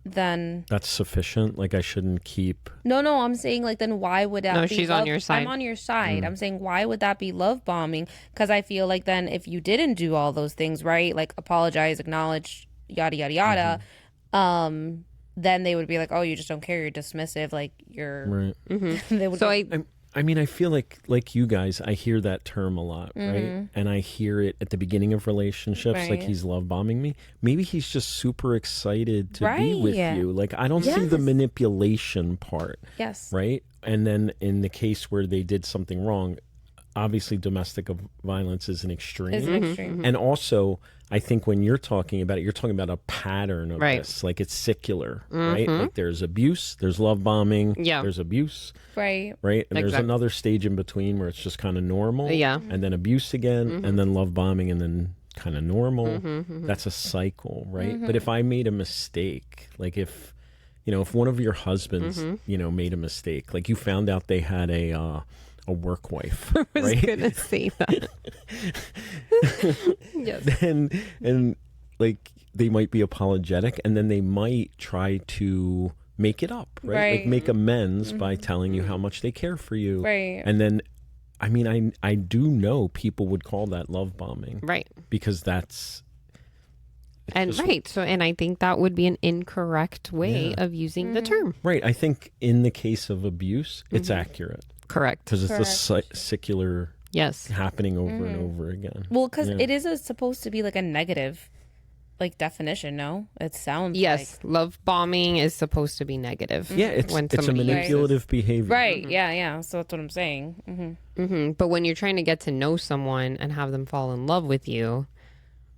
Speaker 2: then
Speaker 3: That's sufficient. Like, I shouldn't keep.
Speaker 2: no, I'm saying like then why would that
Speaker 1: No,
Speaker 2: be
Speaker 1: she's on
Speaker 2: love-
Speaker 1: your side.
Speaker 2: I'm on your side. I'm saying why would that be love bombing? Because I feel like then if you didn't do all those things, right? Like apologize, acknowledge, yada yada yada, then they would be like, oh, you just don't care, you're dismissive, like you're
Speaker 3: Right.
Speaker 2: they would
Speaker 1: So
Speaker 2: be-
Speaker 3: I mean, I feel like you guys, I hear that term a lot, right? And I hear it at the beginning of relationships, like
Speaker 2: Right.
Speaker 3: he's love bombing me. Maybe he's just super excited to be with
Speaker 2: Right.
Speaker 3: you. Like, I don't see the
Speaker 2: Yes.
Speaker 3: manipulation part,
Speaker 2: Yes.
Speaker 3: right? And then in the case where they did something wrong, obviously domestic violence is an extreme.
Speaker 2: Is an extreme.
Speaker 3: And also, I think when you're talking about it, you're talking about a pattern of
Speaker 1: Right.
Speaker 3: this. Like, it's secular, right? Like, there's abuse, there's love bombing,
Speaker 1: Yeah.
Speaker 3: there's abuse,
Speaker 2: Right.
Speaker 3: right? And there's
Speaker 1: Exactly.
Speaker 3: another stage in between where it's just kind of normal.
Speaker 1: Yeah.
Speaker 3: And then abuse again, and then love bombing, and then kind of normal. That's a cycle, right? But if I made a mistake, like if one of your husbands, made a mistake, like you found out they had a work wife,
Speaker 1: I was
Speaker 3: right?
Speaker 1: gonna say that. Yes.
Speaker 3: and like they might be apologetic, and then they might try to make it up, right? Like
Speaker 2: Right.
Speaker 3: make amends by telling you how much they care for you.
Speaker 2: Right.
Speaker 3: And then, I mean, I do know people would call that love bombing
Speaker 1: Right.
Speaker 3: because that's
Speaker 1: And right. So, and I think that would be an incorrect way of using the term.
Speaker 3: right. I think in the case of abuse, it's accurate
Speaker 1: Correct.
Speaker 3: because it's the secular
Speaker 1: Yes.
Speaker 3: happening over and over again.
Speaker 2: Well, because it is supposed to be like a negative, like definition. No, it sounds
Speaker 1: Yes. Love bombing is supposed to be negative.
Speaker 3: Yeah, it's a
Speaker 1: somebody
Speaker 3: manipulative behavior.
Speaker 2: like, right. Yeah. So that's what I'm saying.
Speaker 1: But when you're trying to get to know someone and have them fall in love with you,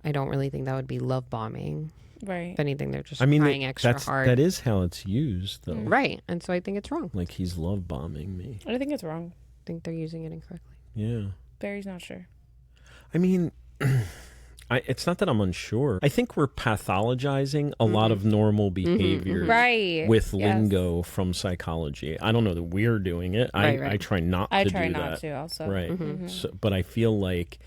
Speaker 1: I don't really think that would be love bombing.
Speaker 2: Right.
Speaker 1: If anything, they're just
Speaker 3: I mean,
Speaker 1: trying extra hard.
Speaker 3: that is how it's used, though.
Speaker 1: Right. And so I think it's wrong.
Speaker 3: Like he's love bombing me.
Speaker 2: I think it's wrong.
Speaker 1: I think they're using it incorrectly.
Speaker 3: Yeah.
Speaker 2: Barry's not sure.
Speaker 3: I mean, it's not that I'm unsure. I think we're pathologizing a lot of normal behaviors
Speaker 2: Right.
Speaker 3: with
Speaker 2: Yes.
Speaker 3: lingo from psychology. I don't know that we're doing it.
Speaker 1: Right,
Speaker 3: I
Speaker 1: right.
Speaker 3: try not
Speaker 2: I
Speaker 3: to
Speaker 2: try
Speaker 3: do
Speaker 2: not
Speaker 3: that.
Speaker 2: to also.
Speaker 3: Right. So, but I feel like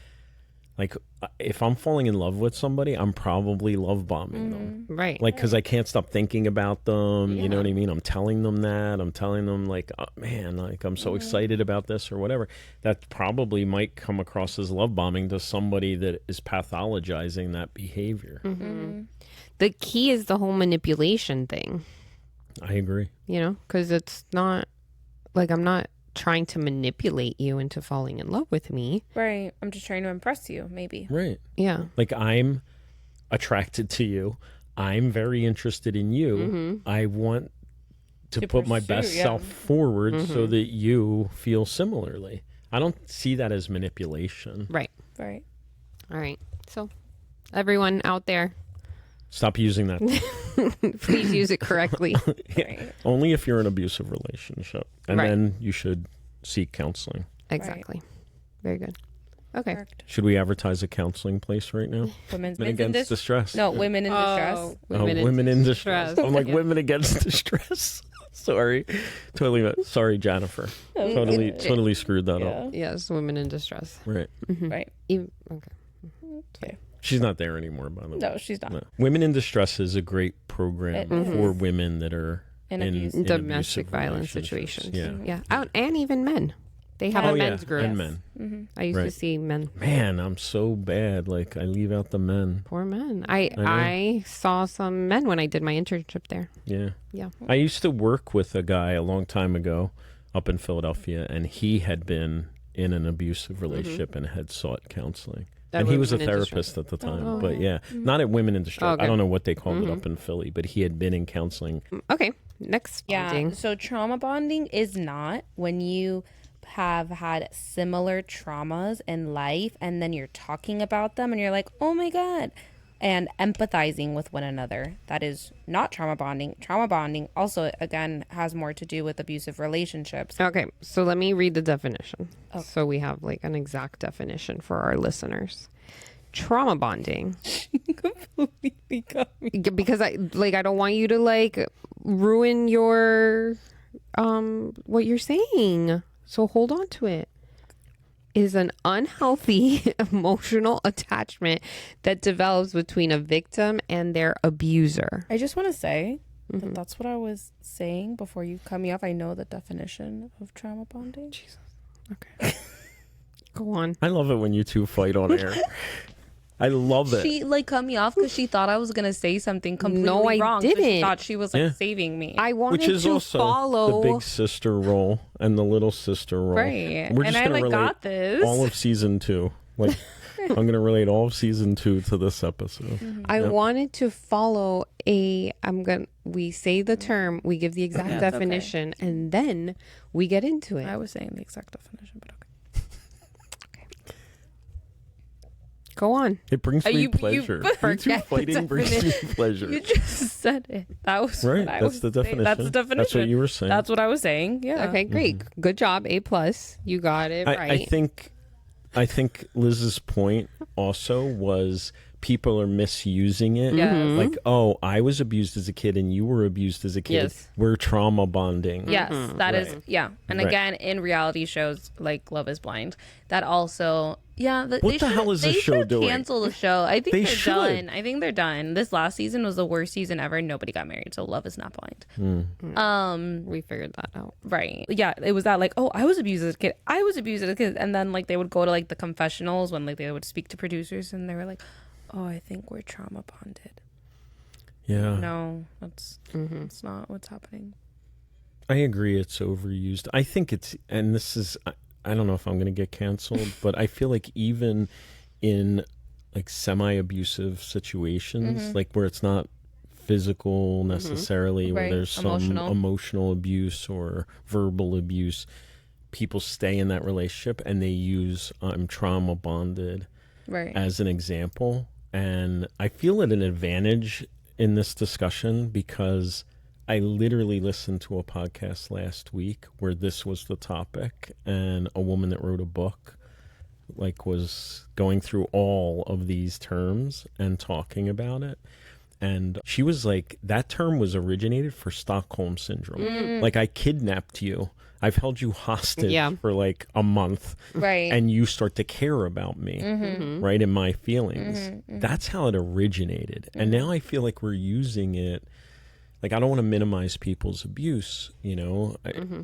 Speaker 3: if I'm falling in love with somebody, I'm probably love bombing them.
Speaker 1: Right.
Speaker 3: Like, because I can't stop thinking about them. You know what I mean? I'm telling them that. I'm telling them, like, oh, man, like, I'm so excited about this or whatever. That probably might come across as love bombing to somebody that is pathologizing that behavior.
Speaker 1: The key is the whole manipulation thing,
Speaker 3: I agree.
Speaker 1: because it's not like I'm not trying to manipulate you into falling in love with me.
Speaker 2: Right. I'm just trying to impress you, maybe.
Speaker 3: Right.
Speaker 1: Yeah.
Speaker 3: Like, I'm attracted to you. I'm very interested in you. I want to put my
Speaker 2: pursue,
Speaker 3: best
Speaker 2: yeah.
Speaker 3: self forward so that you feel similarly. I don't see that as manipulation.
Speaker 1: Right.
Speaker 2: Right.
Speaker 1: All right. So, everyone out there,
Speaker 3: Stop using that.
Speaker 1: please use it correctly.
Speaker 2: Right.
Speaker 3: Only if you're in an abusive relationship. And
Speaker 1: Right.
Speaker 3: then you should seek counseling.
Speaker 1: Exactly. Very good. Okay.
Speaker 2: Correct.
Speaker 3: Should we advertise a counseling place right now?
Speaker 2: Women's
Speaker 3: Women
Speaker 2: men's in
Speaker 3: against distress.
Speaker 2: No, women in distress.
Speaker 3: Women in distress. I'm like,
Speaker 1: Yeah.
Speaker 3: women against distress. Sorry. Sorry, Jennifer. Totally screwed that up.
Speaker 1: Yes, women in distress.
Speaker 3: Right.
Speaker 2: Right.
Speaker 1: Okay.
Speaker 3: She's not there anymore, by the way.
Speaker 2: No, she's not.
Speaker 3: No. Women in Distress is a great program for women that are
Speaker 2: In
Speaker 3: in
Speaker 2: abuse.
Speaker 1: Domestic
Speaker 3: abusive
Speaker 1: violence
Speaker 3: relationships.
Speaker 1: situations.
Speaker 3: Yeah.
Speaker 1: Out and even men. They have
Speaker 3: Oh,
Speaker 1: a
Speaker 3: yeah.
Speaker 1: men's group.
Speaker 3: And men.
Speaker 1: I used to
Speaker 3: Right.
Speaker 1: see men.
Speaker 3: Man, I'm so bad. Like, I leave out the men.
Speaker 1: Poor men.
Speaker 3: know.
Speaker 1: I saw some men when I did my internship there.
Speaker 3: Yeah.
Speaker 1: Yeah.
Speaker 3: I used to work with a guy a long time ago up in Philadelphia, and he had been in an abusive relationship and had sought counseling.
Speaker 1: That
Speaker 3: And he
Speaker 1: were
Speaker 3: was a
Speaker 1: women in distress.
Speaker 3: therapist at the time. But yeah, not at Women in Distress.
Speaker 1: Okay.
Speaker 3: I don't know what they called it up in Philly, but he had been in counseling.
Speaker 1: Okay. Next
Speaker 2: Yeah.
Speaker 1: bonding.
Speaker 2: So trauma bonding is not when you have had similar traumas in life and then you're talking about them and you're like, oh my God, and empathizing with one another. That is not trauma bonding. Trauma bonding also, again, has more to do with abusive relationships.
Speaker 1: Okay, so let me read the definition. So we have like an exact definition for our listeners. Trauma bonding. Because I don't want you to like ruin your what you're saying. So hold on to it. Is an unhealthy emotional attachment that develops between a victim and their abuser.
Speaker 2: I just want to say that that's what I was saying before you cut me off. I know the definition of trauma bonding.
Speaker 1: Okay. Go on.
Speaker 3: I love it when you two fight on air. I love it.
Speaker 2: She like cut me off because she thought I was gonna say something completely
Speaker 1: No, I
Speaker 2: wrong. So she
Speaker 1: didn't.
Speaker 2: thought she was like
Speaker 3: Yeah.
Speaker 2: saving me.
Speaker 1: I wanted
Speaker 3: Which is
Speaker 1: to
Speaker 3: also
Speaker 1: follow.
Speaker 3: the big sister role and the little sister role.
Speaker 2: Right.
Speaker 3: We're
Speaker 2: And
Speaker 3: just
Speaker 2: I,
Speaker 3: gonna
Speaker 2: like,
Speaker 3: relate
Speaker 2: got this.
Speaker 3: all of season 2. Like, I'm going to relate all of season 2 to this episode.
Speaker 1: I
Speaker 3: Yep.
Speaker 1: wanted to follow we say the term, we give the exact
Speaker 2: Yeah, it's okay.
Speaker 1: definition, and then we get into it.
Speaker 2: I was saying the exact definition, but okay.
Speaker 1: Go on.
Speaker 3: It brings me
Speaker 2: you
Speaker 3: pleasure. You two
Speaker 1: forget the
Speaker 3: fighting brings me pleasure.
Speaker 2: You just said it. That was
Speaker 3: Right.
Speaker 2: what I
Speaker 3: That's
Speaker 2: was
Speaker 3: the
Speaker 2: saying.
Speaker 3: definition.
Speaker 2: That's the definition.
Speaker 3: That's what you were saying.
Speaker 2: That's what I was saying. Yeah.
Speaker 1: Okay, great. Good job. A+. You got it right.
Speaker 3: I think Liz's point also was people are misusing it.
Speaker 2: Yes.
Speaker 3: Like, oh, I was abused as a kid and you were abused as a kid.
Speaker 1: Yes.
Speaker 3: We're trauma bonding.
Speaker 2: Yes, that is
Speaker 3: Right.
Speaker 2: yeah. And
Speaker 3: Right.
Speaker 2: again, in reality shows like Love is Blind, that also
Speaker 3: What the hell is this show doing?
Speaker 2: Cancel the show. I think
Speaker 3: They
Speaker 2: they're
Speaker 3: should.
Speaker 2: done. I think they're done. This last season was the worst season ever. Nobody got married, so Love is not blind.
Speaker 1: We figured that out.
Speaker 2: Right. Yeah, it was that like, oh, I was abused as a kid. I was abused as a kid. And then like they would go to like the confessionals when like they would speak to producers and they were like, oh, I think we're trauma bonded.
Speaker 3: Yeah.
Speaker 2: No, that's not what's happening.
Speaker 3: I agree. It's overused. I think it's, and this is, I don't know if I'm going to get canceled, but I feel like even in like semi-abusive situations, like where it's not physical necessarily, where
Speaker 2: Right.
Speaker 3: there's some emotional abuse or verbal abuse, people stay in that relationship and they use I'm trauma bonded
Speaker 2: Right.
Speaker 3: as an example. And I feel it an advantage in this discussion because I literally listened to a podcast last week where this was the topic, and a woman that wrote a book like was going through all of these terms and talking about it. And she was like, that term was originated for Stockholm syndrome. Like, I kidnapped you. I've held you hostage for like a month.
Speaker 2: Right.
Speaker 3: And you start to care about me, right? And my feelings. That's how it originated. And now I feel like we're using it. Like, I don't want to minimize people's abuse, you know,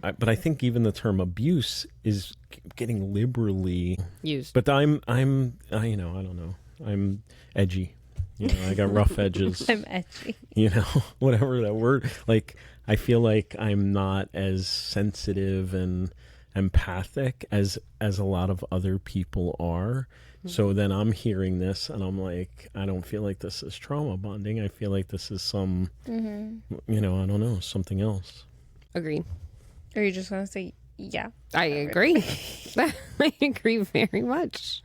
Speaker 3: but I think even the term abuse is getting liberally
Speaker 1: Used.
Speaker 3: But I don't know. I'm edgy. You know, I got rough edges.
Speaker 2: I'm edgy.
Speaker 3: You know, whatever that word. Like, I feel like I'm not as sensitive and empathic as a lot of other people are. So then I'm hearing this and I'm like, I don't feel like this is trauma bonding. I feel like this is some, you know, I don't know, something else.
Speaker 1: Agree.
Speaker 2: Are you just gonna say yeah?
Speaker 1: I agree. I agree very much.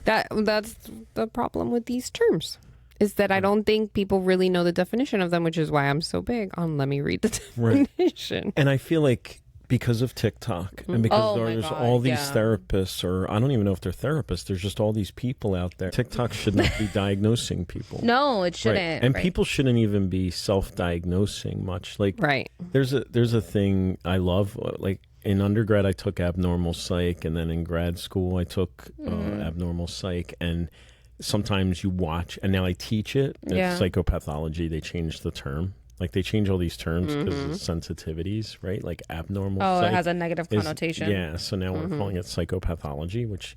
Speaker 1: That's the problem with these terms, is that I don't think people really know the definition of them, which is why I'm so big on let me read the definition.
Speaker 3: And I feel like because of TikTok and because
Speaker 2: Oh my
Speaker 3: there's
Speaker 2: God,
Speaker 3: all these
Speaker 2: yeah.
Speaker 3: therapists, or I don't even know if they're therapists, there's just all these people out there. TikTok should not be diagnosing people.
Speaker 2: No, it shouldn't.
Speaker 3: Right. And
Speaker 2: right.
Speaker 3: people shouldn't even be self-diagnosing much. Like,
Speaker 1: Right.
Speaker 3: there's a thing I love. Like, in undergrad, I took abnormal psych, and then in grad school, I took abnormal psych. And sometimes you watch, and now I teach it. It's
Speaker 2: Yeah.
Speaker 3: psychopathology. They changed the term. Like, they change all these terms because of sensitivities, right? Like, abnormal
Speaker 2: Oh,
Speaker 3: psych
Speaker 2: it has a negative
Speaker 3: is-
Speaker 2: connotation.
Speaker 3: Yeah, so now we're calling it psychopathology, which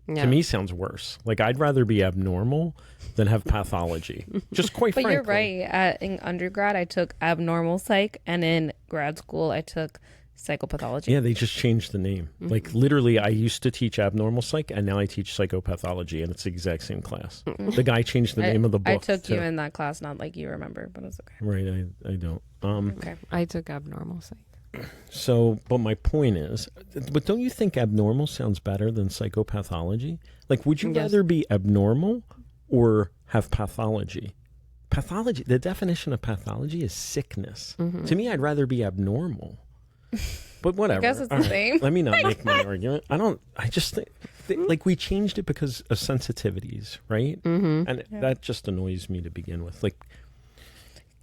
Speaker 1: Yeah.
Speaker 3: to me sounds worse. Like, I'd rather be abnormal than have pathology. Just quite
Speaker 2: But
Speaker 3: frankly.
Speaker 2: you're right. In undergrad, I took abnormal psych, and in grad school, I took psychopathology.
Speaker 3: Yeah, they just changed the name. Like, literally, I used to teach abnormal psych, and now I teach psychopathology, and it's the exact same class. The guy changed the name of the book.
Speaker 2: I took you
Speaker 3: too.
Speaker 2: in that class, not like you remember, but it's okay.
Speaker 3: Right, I don't.
Speaker 2: Okay.
Speaker 1: I took abnormal psych.
Speaker 3: So, but my point is, but don't you think abnormal sounds better than psychopathology? Like, would you
Speaker 1: Yes.
Speaker 3: rather be abnormal or have pathology? Pathology, the definition of pathology is sickness. To me, I'd rather be abnormal. But whatever.
Speaker 2: I guess it's
Speaker 3: All
Speaker 2: the
Speaker 3: right.
Speaker 2: same.
Speaker 3: Let me not make my argument. I just think, like, we changed it because of sensitivities, right? And that just annoys me to begin with. Like,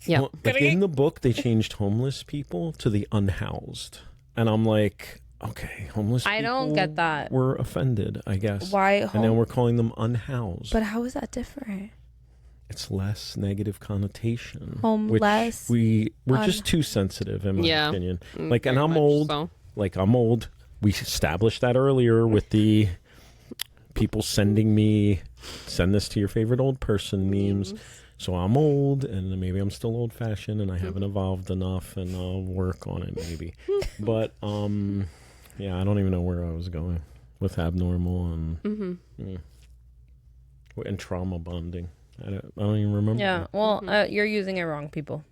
Speaker 1: Yeah.
Speaker 3: like in the book, they changed homeless people to the unhoused. And I'm like, okay, homeless people
Speaker 2: I don't get that.
Speaker 3: were offended, I guess.
Speaker 2: Why?
Speaker 3: And now we're calling them unhoused.
Speaker 2: But how is that different?
Speaker 3: It's less negative connotation.
Speaker 2: Homeless,
Speaker 3: Which we're just too sensitive, in my
Speaker 1: Yeah.
Speaker 3: opinion. Like, and
Speaker 1: Very
Speaker 3: I'm
Speaker 1: much
Speaker 3: old.
Speaker 1: so.
Speaker 3: Like, I'm old. We established that earlier with the people sending me Send this to your favorite old person memes. So I'm old, and maybe I'm still old fashioned, and I haven't evolved enough, and I'll work on it maybe. But yeah, I don't even know where I was going with abnormal and trauma bonding. I don't even remember.
Speaker 2: Yeah, well, you're using it wrong, people.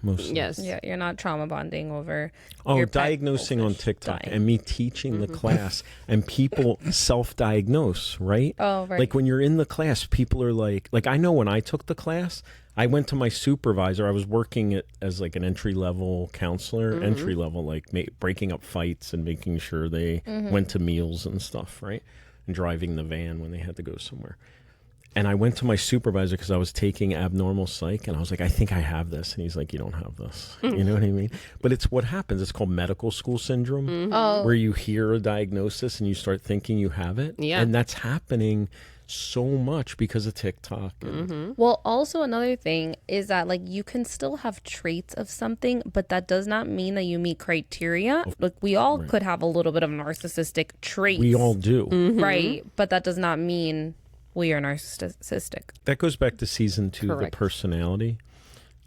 Speaker 3: Mostly.
Speaker 1: Yes.
Speaker 2: Yeah, you're not trauma bonding over.
Speaker 3: Oh,
Speaker 2: your pet
Speaker 3: diagnosing on
Speaker 2: goldfish
Speaker 3: TikTok
Speaker 2: dying.
Speaker 3: and me teaching the class, and people self-diagnose, right?
Speaker 2: Oh, right.
Speaker 3: Like when you're in the class, people are like I know when I took the class, I went to my supervisor. I was working as like an entry-level counselor, entry-level, like breaking up fights and making sure they went to meals and stuff, right? And driving the van when they had to go somewhere. And I went to my supervisor because I was taking abnormal psych, and I was like, I think I have this. And he's like, you don't have this. You know what I mean? But it's what happens. It's called medical school syndrome, where you hear a diagnosis and you start thinking you have it.
Speaker 1: Yeah.
Speaker 3: And that's happening so much because of TikTok.
Speaker 2: Well, also another thing is that like you can still have traits of something, but that does not mean that you meet criteria. Like we all could have a little bit of narcissistic traits.
Speaker 3: We all do.
Speaker 2: Right. But that does not mean we are narcissistic.
Speaker 3: That goes back to season 2,
Speaker 1: Correct.
Speaker 3: the personality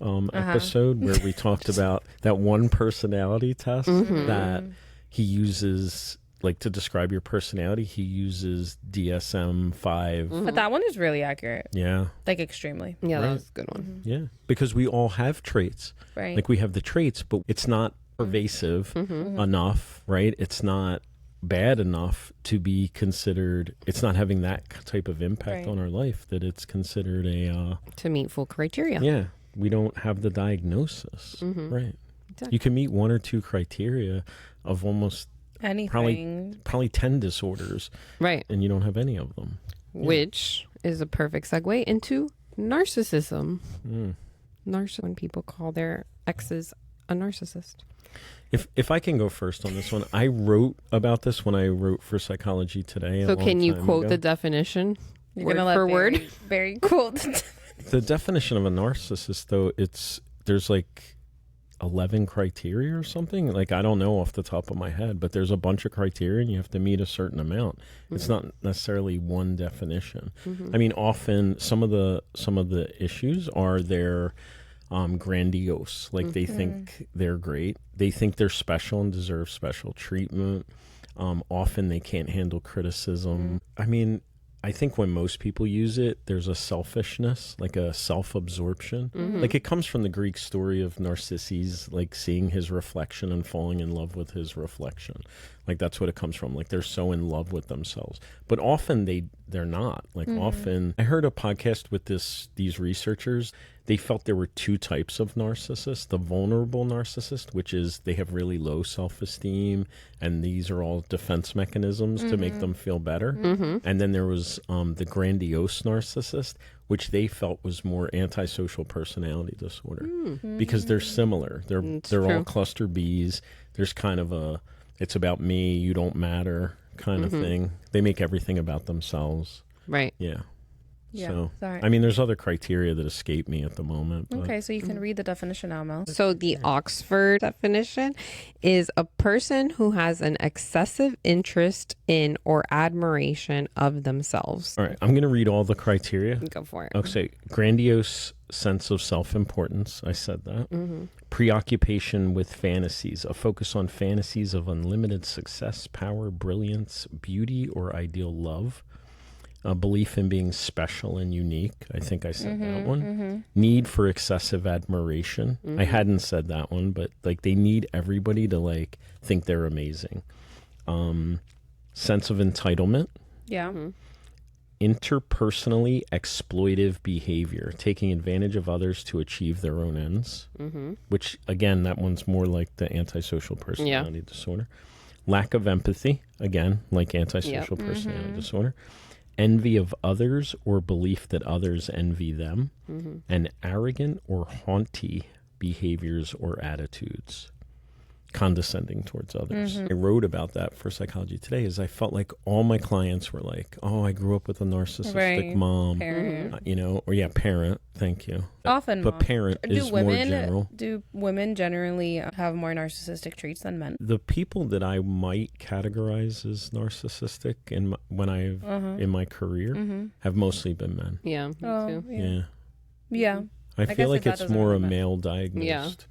Speaker 3: episode, where we talked about that one personality test that he uses, like to describe your personality. He uses DSM-5.
Speaker 2: But that one is really accurate.
Speaker 3: Yeah.
Speaker 2: Like extremely.
Speaker 1: Yeah, that
Speaker 3: Right.
Speaker 1: was a good one.
Speaker 3: Yeah. Because we all have traits.
Speaker 2: Right.
Speaker 3: Like we have the traits, but it's not pervasive enough, right? It's not bad enough to be considered, it's not having that type of impact
Speaker 2: Right.
Speaker 3: on our life that it's considered a
Speaker 1: To meet full criteria.
Speaker 3: yeah, we don't have the diagnosis, right?
Speaker 1: Exactly.
Speaker 3: You can meet 1 or 2 criteria of almost
Speaker 2: Anything.
Speaker 3: probably 10 disorders,
Speaker 1: Right.
Speaker 3: and you don't have any of them.
Speaker 1: Which is a perfect segue into narcissism.
Speaker 3: Mm.
Speaker 1: When people call their exes a narcissist.
Speaker 3: If I can go first on this one, I wrote about this when I wrote for Psychology Today.
Speaker 1: So can you quote the definition
Speaker 2: You're
Speaker 1: word
Speaker 2: gonna let
Speaker 1: for word?
Speaker 2: Very cool.
Speaker 3: The definition of a narcissist, though, there's like 11 criteria or something. Like I don't know off the top of my head, but there's a bunch of criteria, and you have to meet a certain amount. It's not necessarily one definition. I mean, often some of the issues are their grandiose, like they think they're great, they think they're special and deserve special treatment. Often they can't handle criticism. I mean, I think when most people use it, there's a selfishness, like a self-absorption. Like it comes from the Greek story of Narcissus, like seeing his reflection and falling in love with his reflection. Like that's what it comes from. Like they're so in love with themselves. But often they're not. Like often, I heard a podcast with these researchers. They felt there were 2 types of narcissists. The vulnerable narcissist, which is they have really low self-esteem, and these are all defense mechanisms to make them feel better. And then there was the grandiose narcissist, which they felt was more antisocial personality disorder because they're similar. They're all cluster Bs. There's kind of it's about me, you don't matter kind of thing. They make everything about themselves.
Speaker 1: Right.
Speaker 3: Yeah.
Speaker 2: Yeah,
Speaker 3: So,
Speaker 2: sorry.
Speaker 3: I mean, there's other criteria that escape me at the moment. But
Speaker 2: Okay, so you can read the definition now, Mel.
Speaker 1: So the Oxford definition is a person who has an excessive interest in or admiration of themselves.
Speaker 3: All right, I'm going to read all the criteria.
Speaker 1: Go for it.
Speaker 3: Okay, grandiose sense of self-importance. I said that. Preoccupation with fantasies, a focus on fantasies of unlimited success, power, brilliance, beauty, or ideal love. A belief in being special and unique. I think I said that one. Need for excessive admiration. I hadn't said that one, but like they need everybody to like think they're amazing. Sense of entitlement.
Speaker 2: Yeah.
Speaker 3: Interpersonally exploitive behavior, taking advantage of others to achieve their own ends, which again, that one's more like the antisocial personality disorder. Lack of empathy, again, like antisocial personality disorder. Envy of others or belief that others envy them, and arrogant or haughty behaviors or attitudes. condescending towards others. I wrote about that for Psychology Today. Is I felt like all my clients were like, "Oh, I grew up with a narcissistic mom,
Speaker 2: Parent.
Speaker 3: or parent." Thank you.
Speaker 2: Often,
Speaker 3: but
Speaker 2: mom.
Speaker 3: parent is more general.
Speaker 2: Do women generally have more narcissistic traits than men?
Speaker 3: The people that I might categorize as narcissistic in my career have mostly been men.
Speaker 1: Yeah, me too.
Speaker 2: Yeah.
Speaker 3: I
Speaker 2: guess
Speaker 3: feel
Speaker 2: if
Speaker 3: like
Speaker 2: that
Speaker 3: it's
Speaker 2: doesn't
Speaker 3: more a
Speaker 2: really matter.
Speaker 3: male diagnosed.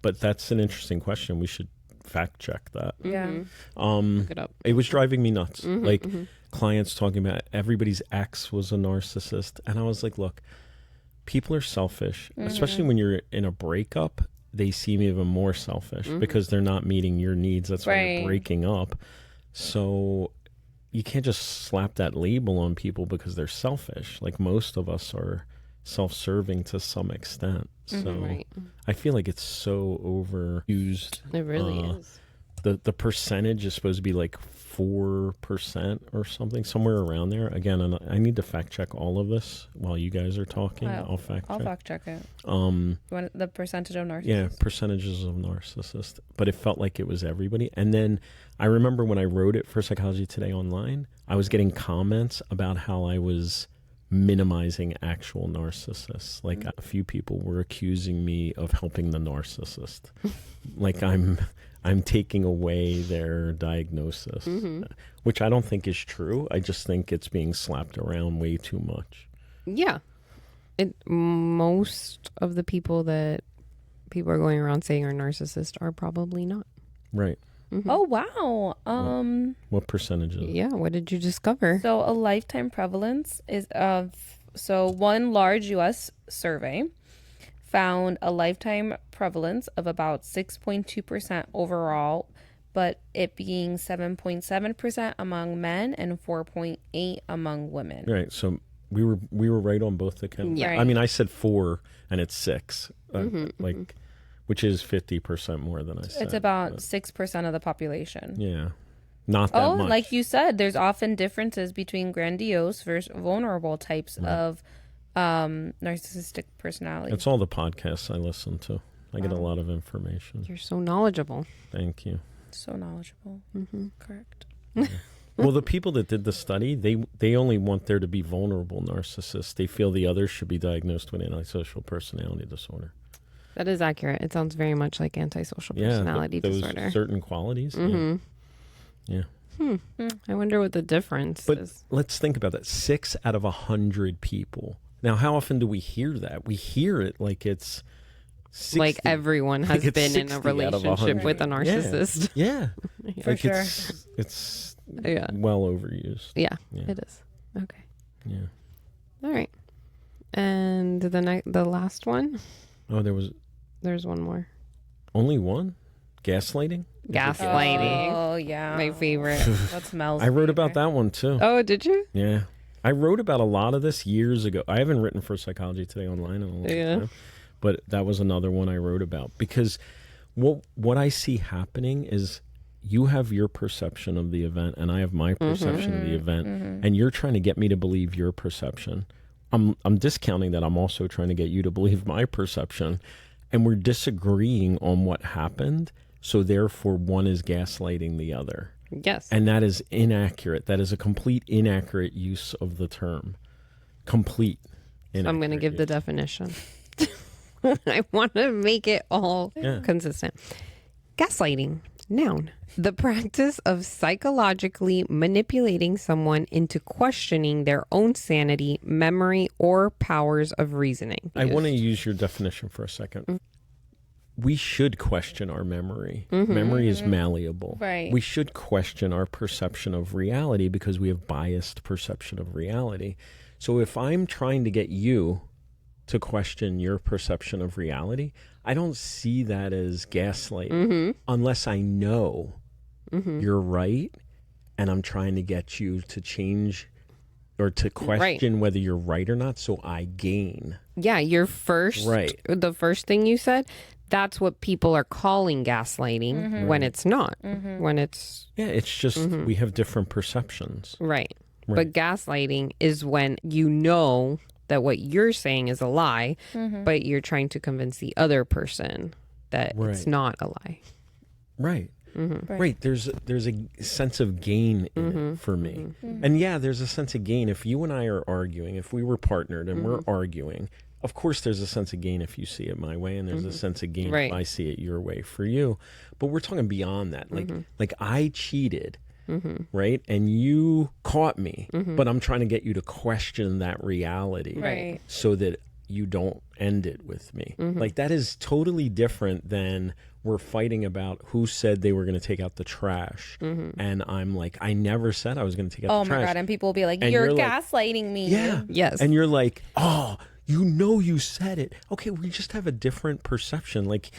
Speaker 3: But that's an interesting question. We should fact check that.
Speaker 2: Yeah.
Speaker 1: Look it up.
Speaker 3: It was driving me nuts. Clients talking about everybody's ex was a narcissist. And I was like, look, people are selfish, especially when you're in a breakup. They seem even more selfish because they're not meeting your needs. That's why you're breaking up. So you can't just slap that label on people because they're selfish. Like most of us are self-serving to some extent. So I feel like it's so overused.
Speaker 1: It really is.
Speaker 3: The percentage is supposed to be like 4% or something, somewhere around there. Again, and I need to fact check all of this while you guys are talking. I'll fact check
Speaker 2: it. The percentage of narcissists.
Speaker 3: Yeah, percentages of narcissists. But it felt like it was everybody. And then I remember when I wrote it for Psychology Today online, I was getting comments about how I was minimizing actual narcissists. Like a few people were accusing me of helping the narcissist. Like I'm taking away their diagnosis, which I don't think is true. I just think it's being slapped around way too much.
Speaker 1: Yeah. Most of the people that people are going around saying are narcissists are probably not.
Speaker 3: Right.
Speaker 2: Oh, wow.
Speaker 3: What percentage is it?
Speaker 1: Yeah. What did you discover?
Speaker 2: So a lifetime prevalence is one large U.S. survey found a lifetime prevalence of about 6.2% overall, but it being 7.7% among men and 4.8% among women.
Speaker 3: Right. So we were right on both the counts.
Speaker 1: Yeah.
Speaker 3: I mean, I said 4 and it's 6, which is 50% more than I said.
Speaker 2: It's about 6% of the population.
Speaker 3: Yeah. Not that much.
Speaker 2: Like you said, there's often differences between grandiose versus vulnerable types of narcissistic personality.
Speaker 3: It's all the podcasts I listen to. I get a lot of information.
Speaker 1: You're so knowledgeable.
Speaker 3: Thank you.
Speaker 2: So knowledgeable. Correct.
Speaker 3: Well, the people that did the study, they only want there to be vulnerable narcissists. They feel the others should be diagnosed with antisocial personality disorder.
Speaker 1: That is accurate. It sounds very much like antisocial personality
Speaker 3: those
Speaker 1: disorder.
Speaker 3: Certain qualities. Yeah.
Speaker 1: I wonder what the difference is.
Speaker 3: Let's think about that. 6 out of 100 people. Now, how often do we hear that? We hear it like it's 60.
Speaker 1: Like everyone has
Speaker 3: Like it's
Speaker 1: been in a
Speaker 3: 60 out of
Speaker 1: relationship
Speaker 3: 100.
Speaker 1: with a narcissist.
Speaker 3: Yeah.
Speaker 2: For
Speaker 3: Like
Speaker 2: sure.
Speaker 3: it's
Speaker 1: Yeah.
Speaker 3: well overused.
Speaker 1: Yeah,
Speaker 3: Yeah.
Speaker 1: it is. Okay.
Speaker 3: Yeah.
Speaker 1: All right. And the last one?
Speaker 3: Oh,
Speaker 1: There's one more.
Speaker 3: only one? Gaslighting?
Speaker 1: Gaslighting.
Speaker 2: Oh, yeah.
Speaker 1: My favorite.
Speaker 2: That smells.
Speaker 3: I wrote about that one too.
Speaker 1: Oh, did you?
Speaker 3: Yeah. I wrote about a lot of this years ago. I haven't written for Psychology Today online in a long time. But that was another one I wrote about. Because what I see happening is you have your perception of the event and I have my perception of the event. And you're trying to get me to believe your perception. I'm discounting that I'm also trying to get you to believe my perception. And we're disagreeing on what happened. So therefore, one is gaslighting the other.
Speaker 1: Yes.
Speaker 3: And that is inaccurate. That is a complete inaccurate use of the term. Complete.
Speaker 1: So I'm going to give the definition. I want to make it all consistent. Gaslighting, noun. The practice of psychologically manipulating someone into questioning their own sanity, memory, or powers of reasoning.
Speaker 3: I want to use your definition for a second. We should question our memory. Memory is malleable.
Speaker 2: Right.
Speaker 3: We should question our perception of reality because we have biased perception of reality. So if I'm trying to get you to question your perception of reality, I don't see that as gaslighting unless I know you're right and I'm trying to get you to change or to question whether you're right or not so I gain.
Speaker 1: Yeah, the first thing you said, that's what people are calling gaslighting when it's not. When it's...
Speaker 3: Yeah, it's just we have different perceptions.
Speaker 1: Right. But gaslighting is when you know that what you're saying is a lie, but you're trying to convince the other person that it's not a lie.
Speaker 3: Right. Right. There's a sense of gain in it for me. And yeah, there's a sense of gain. If you and I are arguing, if we were partnered and we're arguing, of course there's a sense of gain if you see it my way, and there's a sense of gain if I see it your way for you. But we're talking beyond that. Like I cheated, right? And you caught me, but I'm trying to get you to question that reality,
Speaker 2: Right.
Speaker 3: so that you don't end it with me. Like that is totally different than we're fighting about who said they were going to take out the trash. And I'm like, I never said I was going to take out the trash.
Speaker 2: Oh my God. And people will be like,
Speaker 3: And
Speaker 2: you're
Speaker 3: you're like,
Speaker 2: gaslighting me.
Speaker 3: Yeah.
Speaker 1: Yes.
Speaker 3: And you're like, oh, you know you said it. Okay, we just have a different perception. Like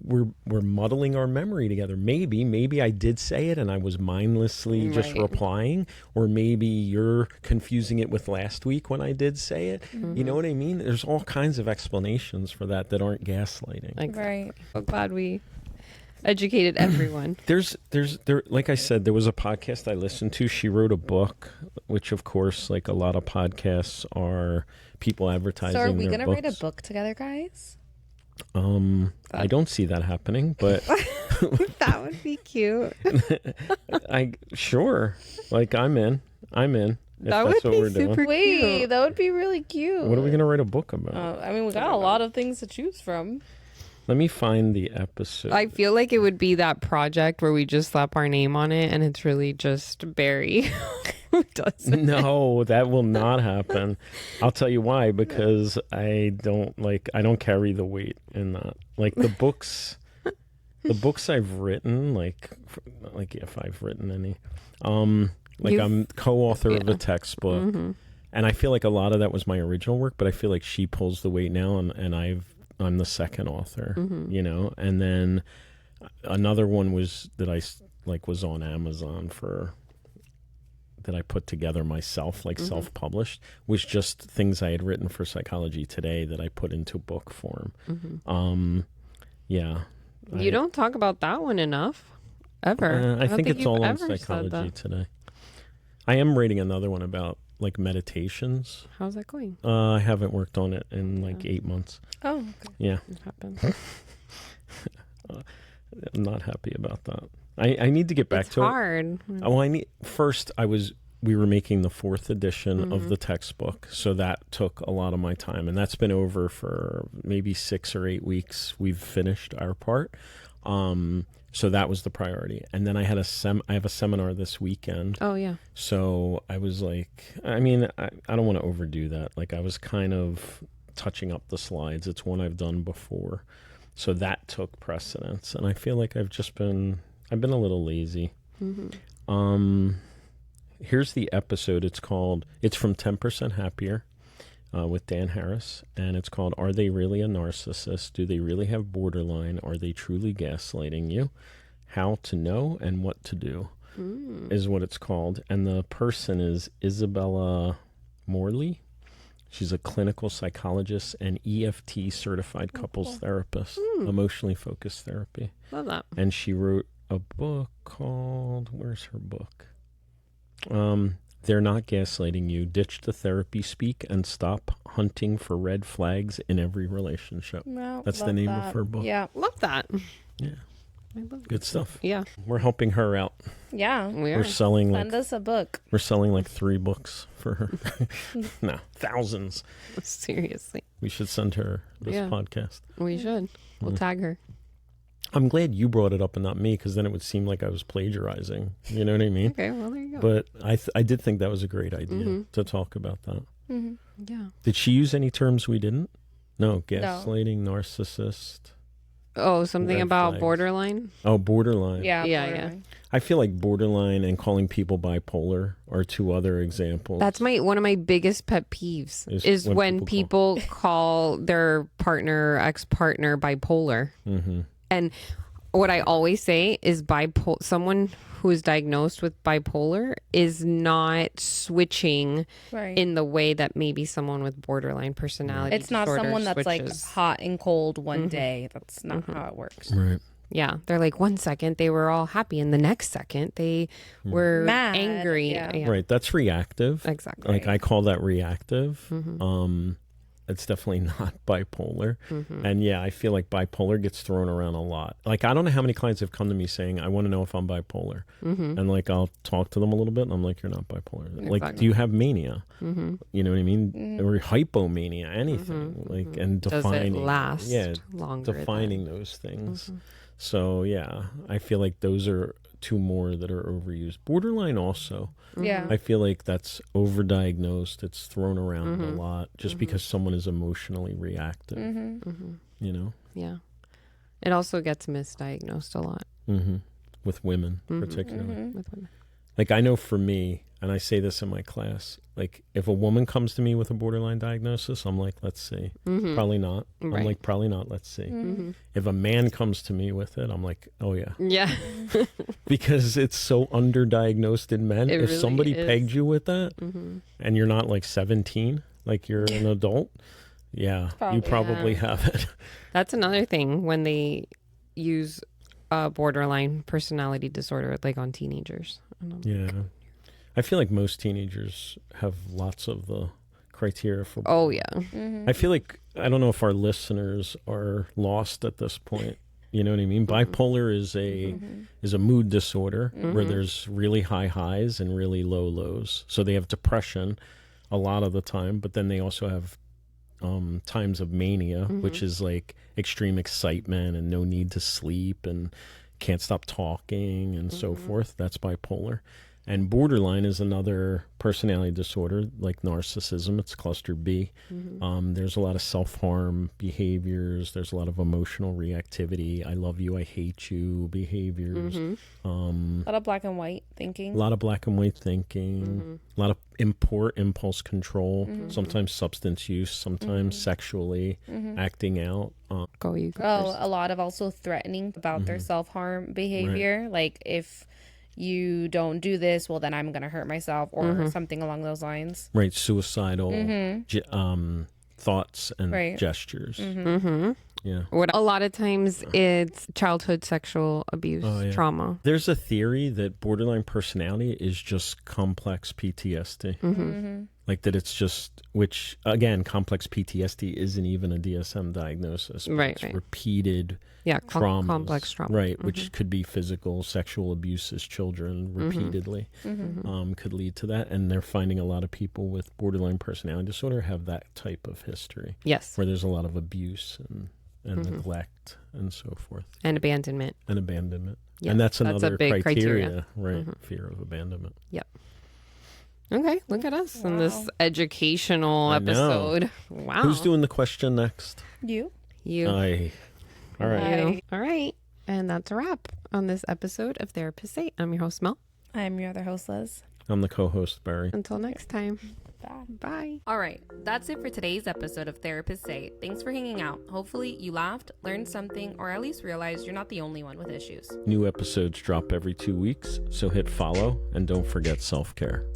Speaker 3: we're muddling our memory together. Maybe I did say it and I was mindlessly just replying, or maybe you're confusing it with last week when I did say it. You know what I mean? There's all kinds of explanations for that aren't gaslighting.
Speaker 2: Right.
Speaker 1: So glad we educated everyone.
Speaker 3: There's like I said, there was a podcast I listened to. She wrote a book, which of course, like a lot of podcasts, are people advertising.
Speaker 2: So are we
Speaker 3: their
Speaker 2: gonna
Speaker 3: books.
Speaker 2: write a book together, guys?
Speaker 3: I don't see that happening, but
Speaker 1: That would be cute.
Speaker 3: sure. Like I'm in. If
Speaker 1: That
Speaker 3: that's
Speaker 1: would
Speaker 3: what
Speaker 1: be
Speaker 3: we're doing.
Speaker 1: super
Speaker 2: Wait,
Speaker 1: cute.
Speaker 2: that would be really cute.
Speaker 3: What are we gonna write a book about?
Speaker 2: I mean, we got a lot of things to choose from.
Speaker 3: Let me find the episode.
Speaker 1: I feel like it would be that project where we just slap our name on it and it's really just Barry who does it.
Speaker 3: No, that will not happen. I'll tell you why. Because I don't carry the weight in that. Like the books I've written, like if I've written any, I'm co-author of a textbook, and I feel like a lot of that was my original work, but I feel like she pulls the weight now, and I'm the second author, you know, and then another one was that I was on Amazon that I put together myself, self-published, was just things I had written for Psychology Today that I put into book form. Yeah.
Speaker 1: You don't talk about that one enough, ever.
Speaker 3: I
Speaker 1: don't
Speaker 3: think it's
Speaker 1: you've
Speaker 3: all on
Speaker 1: ever said
Speaker 3: Psychology
Speaker 1: that.
Speaker 3: Today. I am writing another one about meditations.
Speaker 1: How's that going?
Speaker 3: I haven't worked on it in 8 months.
Speaker 2: Oh, okay.
Speaker 3: Yeah.
Speaker 1: What happened?
Speaker 3: I'm not happy about that. I need to get back
Speaker 1: It's
Speaker 3: to
Speaker 1: hard.
Speaker 3: it. Oh, we were making the 4th edition of the textbook, so that took a lot of my time, and that's been over for maybe 6 or 8 weeks. We've finished our part. So that was the priority. And then I had I have a seminar this weekend.
Speaker 1: Oh, yeah.
Speaker 3: So I was like, I mean, I don't want to overdo that. Like I was kind of touching up the slides. It's one I've done before. So that took precedence. And I feel like I've been a little lazy. Here's the episode. It's from 10% Happier with Dan Harris. And it's called, Are They Really a Narcissist? Do They Really Have Borderline? Are They Truly Gaslighting You? How to Know and What to Do is what it's called. And the person is Isabella Morley. She's a clinical psychologist and EFT certified couples therapist, emotionally focused therapy.
Speaker 1: Love that.
Speaker 3: And she wrote a book called, where's her book? They're Not Gaslighting You. Ditch the therapy speak and stop hunting for red flags in every relationship.
Speaker 2: Well,
Speaker 3: That's the
Speaker 2: love
Speaker 3: name
Speaker 2: that.
Speaker 3: of her book.
Speaker 2: Yeah.
Speaker 1: Love that.
Speaker 3: Yeah.
Speaker 1: I love
Speaker 3: Good stuff.
Speaker 1: Yeah.
Speaker 3: We're helping her out.
Speaker 2: Yeah.
Speaker 1: We are.
Speaker 3: We're selling
Speaker 2: Send us a book.
Speaker 3: 3 books for her. No, thousands.
Speaker 1: Seriously.
Speaker 3: We should send her this
Speaker 1: Yeah.
Speaker 3: podcast.
Speaker 1: We should. We'll tag her.
Speaker 3: I'm glad you brought it up and not me, because then it would seem like I was plagiarizing. You know what I mean?
Speaker 1: Okay, well, there you go.
Speaker 3: But I did think that was a great idea to talk about that.
Speaker 1: Yeah.
Speaker 3: Did she use any terms we didn't? No, gaslighting, narcissist.
Speaker 1: Oh, something
Speaker 3: Red
Speaker 1: about
Speaker 3: flags.
Speaker 1: borderline?
Speaker 3: Oh, borderline.
Speaker 2: Yeah.
Speaker 1: Yeah,
Speaker 2: borderline.
Speaker 3: I feel like borderline and calling people bipolar are 2 other examples.
Speaker 1: That's one of my biggest pet peeves is when
Speaker 3: when
Speaker 1: people call their partner, ex-partner bipolar. And what I always say is someone who is diagnosed with bipolar is not switching
Speaker 2: Right.
Speaker 1: in the way that maybe someone with borderline personality
Speaker 2: It's not
Speaker 1: disorder
Speaker 2: someone that's like
Speaker 1: switches.
Speaker 2: hot and cold one day. That's not how it works.
Speaker 3: Right.
Speaker 1: Yeah, they're like 1 second they were all happy and the next second they were
Speaker 2: Mad,
Speaker 1: angry.
Speaker 2: yeah.
Speaker 1: Yeah.
Speaker 3: Right. That's reactive.
Speaker 1: Exactly.
Speaker 3: Like I call that reactive. it's definitely not bipolar. And yeah, I feel like bipolar gets thrown around a lot. Like, I don't know how many clients have come to me saying, I want to know if I'm bipolar. And like, I'll talk to them a little bit and I'm like, you're not bipolar. Like, do you have mania? You know what I mean? Or hypomania, anything. Like, and defining.
Speaker 1: Does it last longer?
Speaker 3: Defining those things. So yeah, I feel like those are two more that are overused. Borderline also.
Speaker 2: Yeah.
Speaker 3: I feel like that's overdiagnosed. It's thrown around a lot just because someone is emotionally reactive. You know?
Speaker 1: Yeah. It also gets misdiagnosed a lot.
Speaker 3: With women, particularly.
Speaker 1: With women.
Speaker 3: Like, I know for me, and I say this in my class, like, if a woman comes to me with a borderline diagnosis, I'm like, let's see. Probably not.
Speaker 1: Right.
Speaker 3: I'm like, probably not. Let's see. If a man comes to me with it, I'm like, oh yeah.
Speaker 1: Yeah.
Speaker 3: Because it's so underdiagnosed in men.
Speaker 1: It
Speaker 3: If
Speaker 1: really
Speaker 3: somebody
Speaker 1: is.
Speaker 3: pegged you with that and you're not like 17, like you're an adult, yeah, you probably have it.
Speaker 1: That's another thing when they use borderline personality disorder, like on teenagers. And I'm
Speaker 3: Yeah. I feel like most teenagers have lots of the criteria for.
Speaker 1: Oh, yeah.
Speaker 3: I feel like, I don't know if our listeners are lost at this point. You know what I mean? Bipolar is a mood disorder where there's really high highs and really low lows. So they have depression a lot of the time, but then they also have times of mania, which is like extreme excitement and no need to sleep and can't stop talking and so forth. That's bipolar. And borderline is another personality disorder, like narcissism. It's cluster B. There's a lot of self-harm behaviors. There's a lot of emotional reactivity. I love you, I hate you behaviors.
Speaker 2: A lot of black and white thinking.
Speaker 3: A lot of black and white thinking. A lot of impulse control. Sometimes substance use. Sometimes sexually acting out.
Speaker 1: Go, you go first.
Speaker 2: A lot of also threatening about their self-harm behavior. Like, if you don't do this, well, then I'm going to hurt myself, or something along those lines.
Speaker 3: Right, suicidal thoughts and gestures. Yeah.
Speaker 1: A lot of times it's childhood sexual abuse, trauma.
Speaker 3: There's a theory that borderline personality is just complex PTSD. Like that it's just, which again, complex PTSD isn't even a DSM diagnosis. But it's repeated traumas.
Speaker 1: Complex trauma.
Speaker 3: Right, which could be physical, sexual abuse as children repeatedly could lead to that. And they're finding a lot of people with borderline personality disorder have that type of history.
Speaker 1: Yes.
Speaker 3: Where there's a lot of abuse and neglect and so forth.
Speaker 1: And abandonment.
Speaker 3: Yeah, and that's another
Speaker 1: a big criteria.
Speaker 3: Right? Fear of abandonment.
Speaker 1: Yep. Okay, look at us in this educational
Speaker 3: I know.
Speaker 1: episode. Wow.
Speaker 3: Who's doing the question next?
Speaker 2: You.
Speaker 1: You.
Speaker 3: All right.
Speaker 1: You. All right. And that's a wrap on this episode of Therapist 8. I'm your host, Mel.
Speaker 2: I'm your other host, Liz.
Speaker 3: I'm the co-host, Barry.
Speaker 1: Until next time.
Speaker 2: Bye.
Speaker 1: Bye.
Speaker 2: All right, that's it for today's episode of Therapist Say. Thanks for hanging out. Hopefully you laughed, learned something, or at least realized you're not the only one with issues.
Speaker 3: New episodes drop every 2 weeks, so hit follow and don't forget self-care.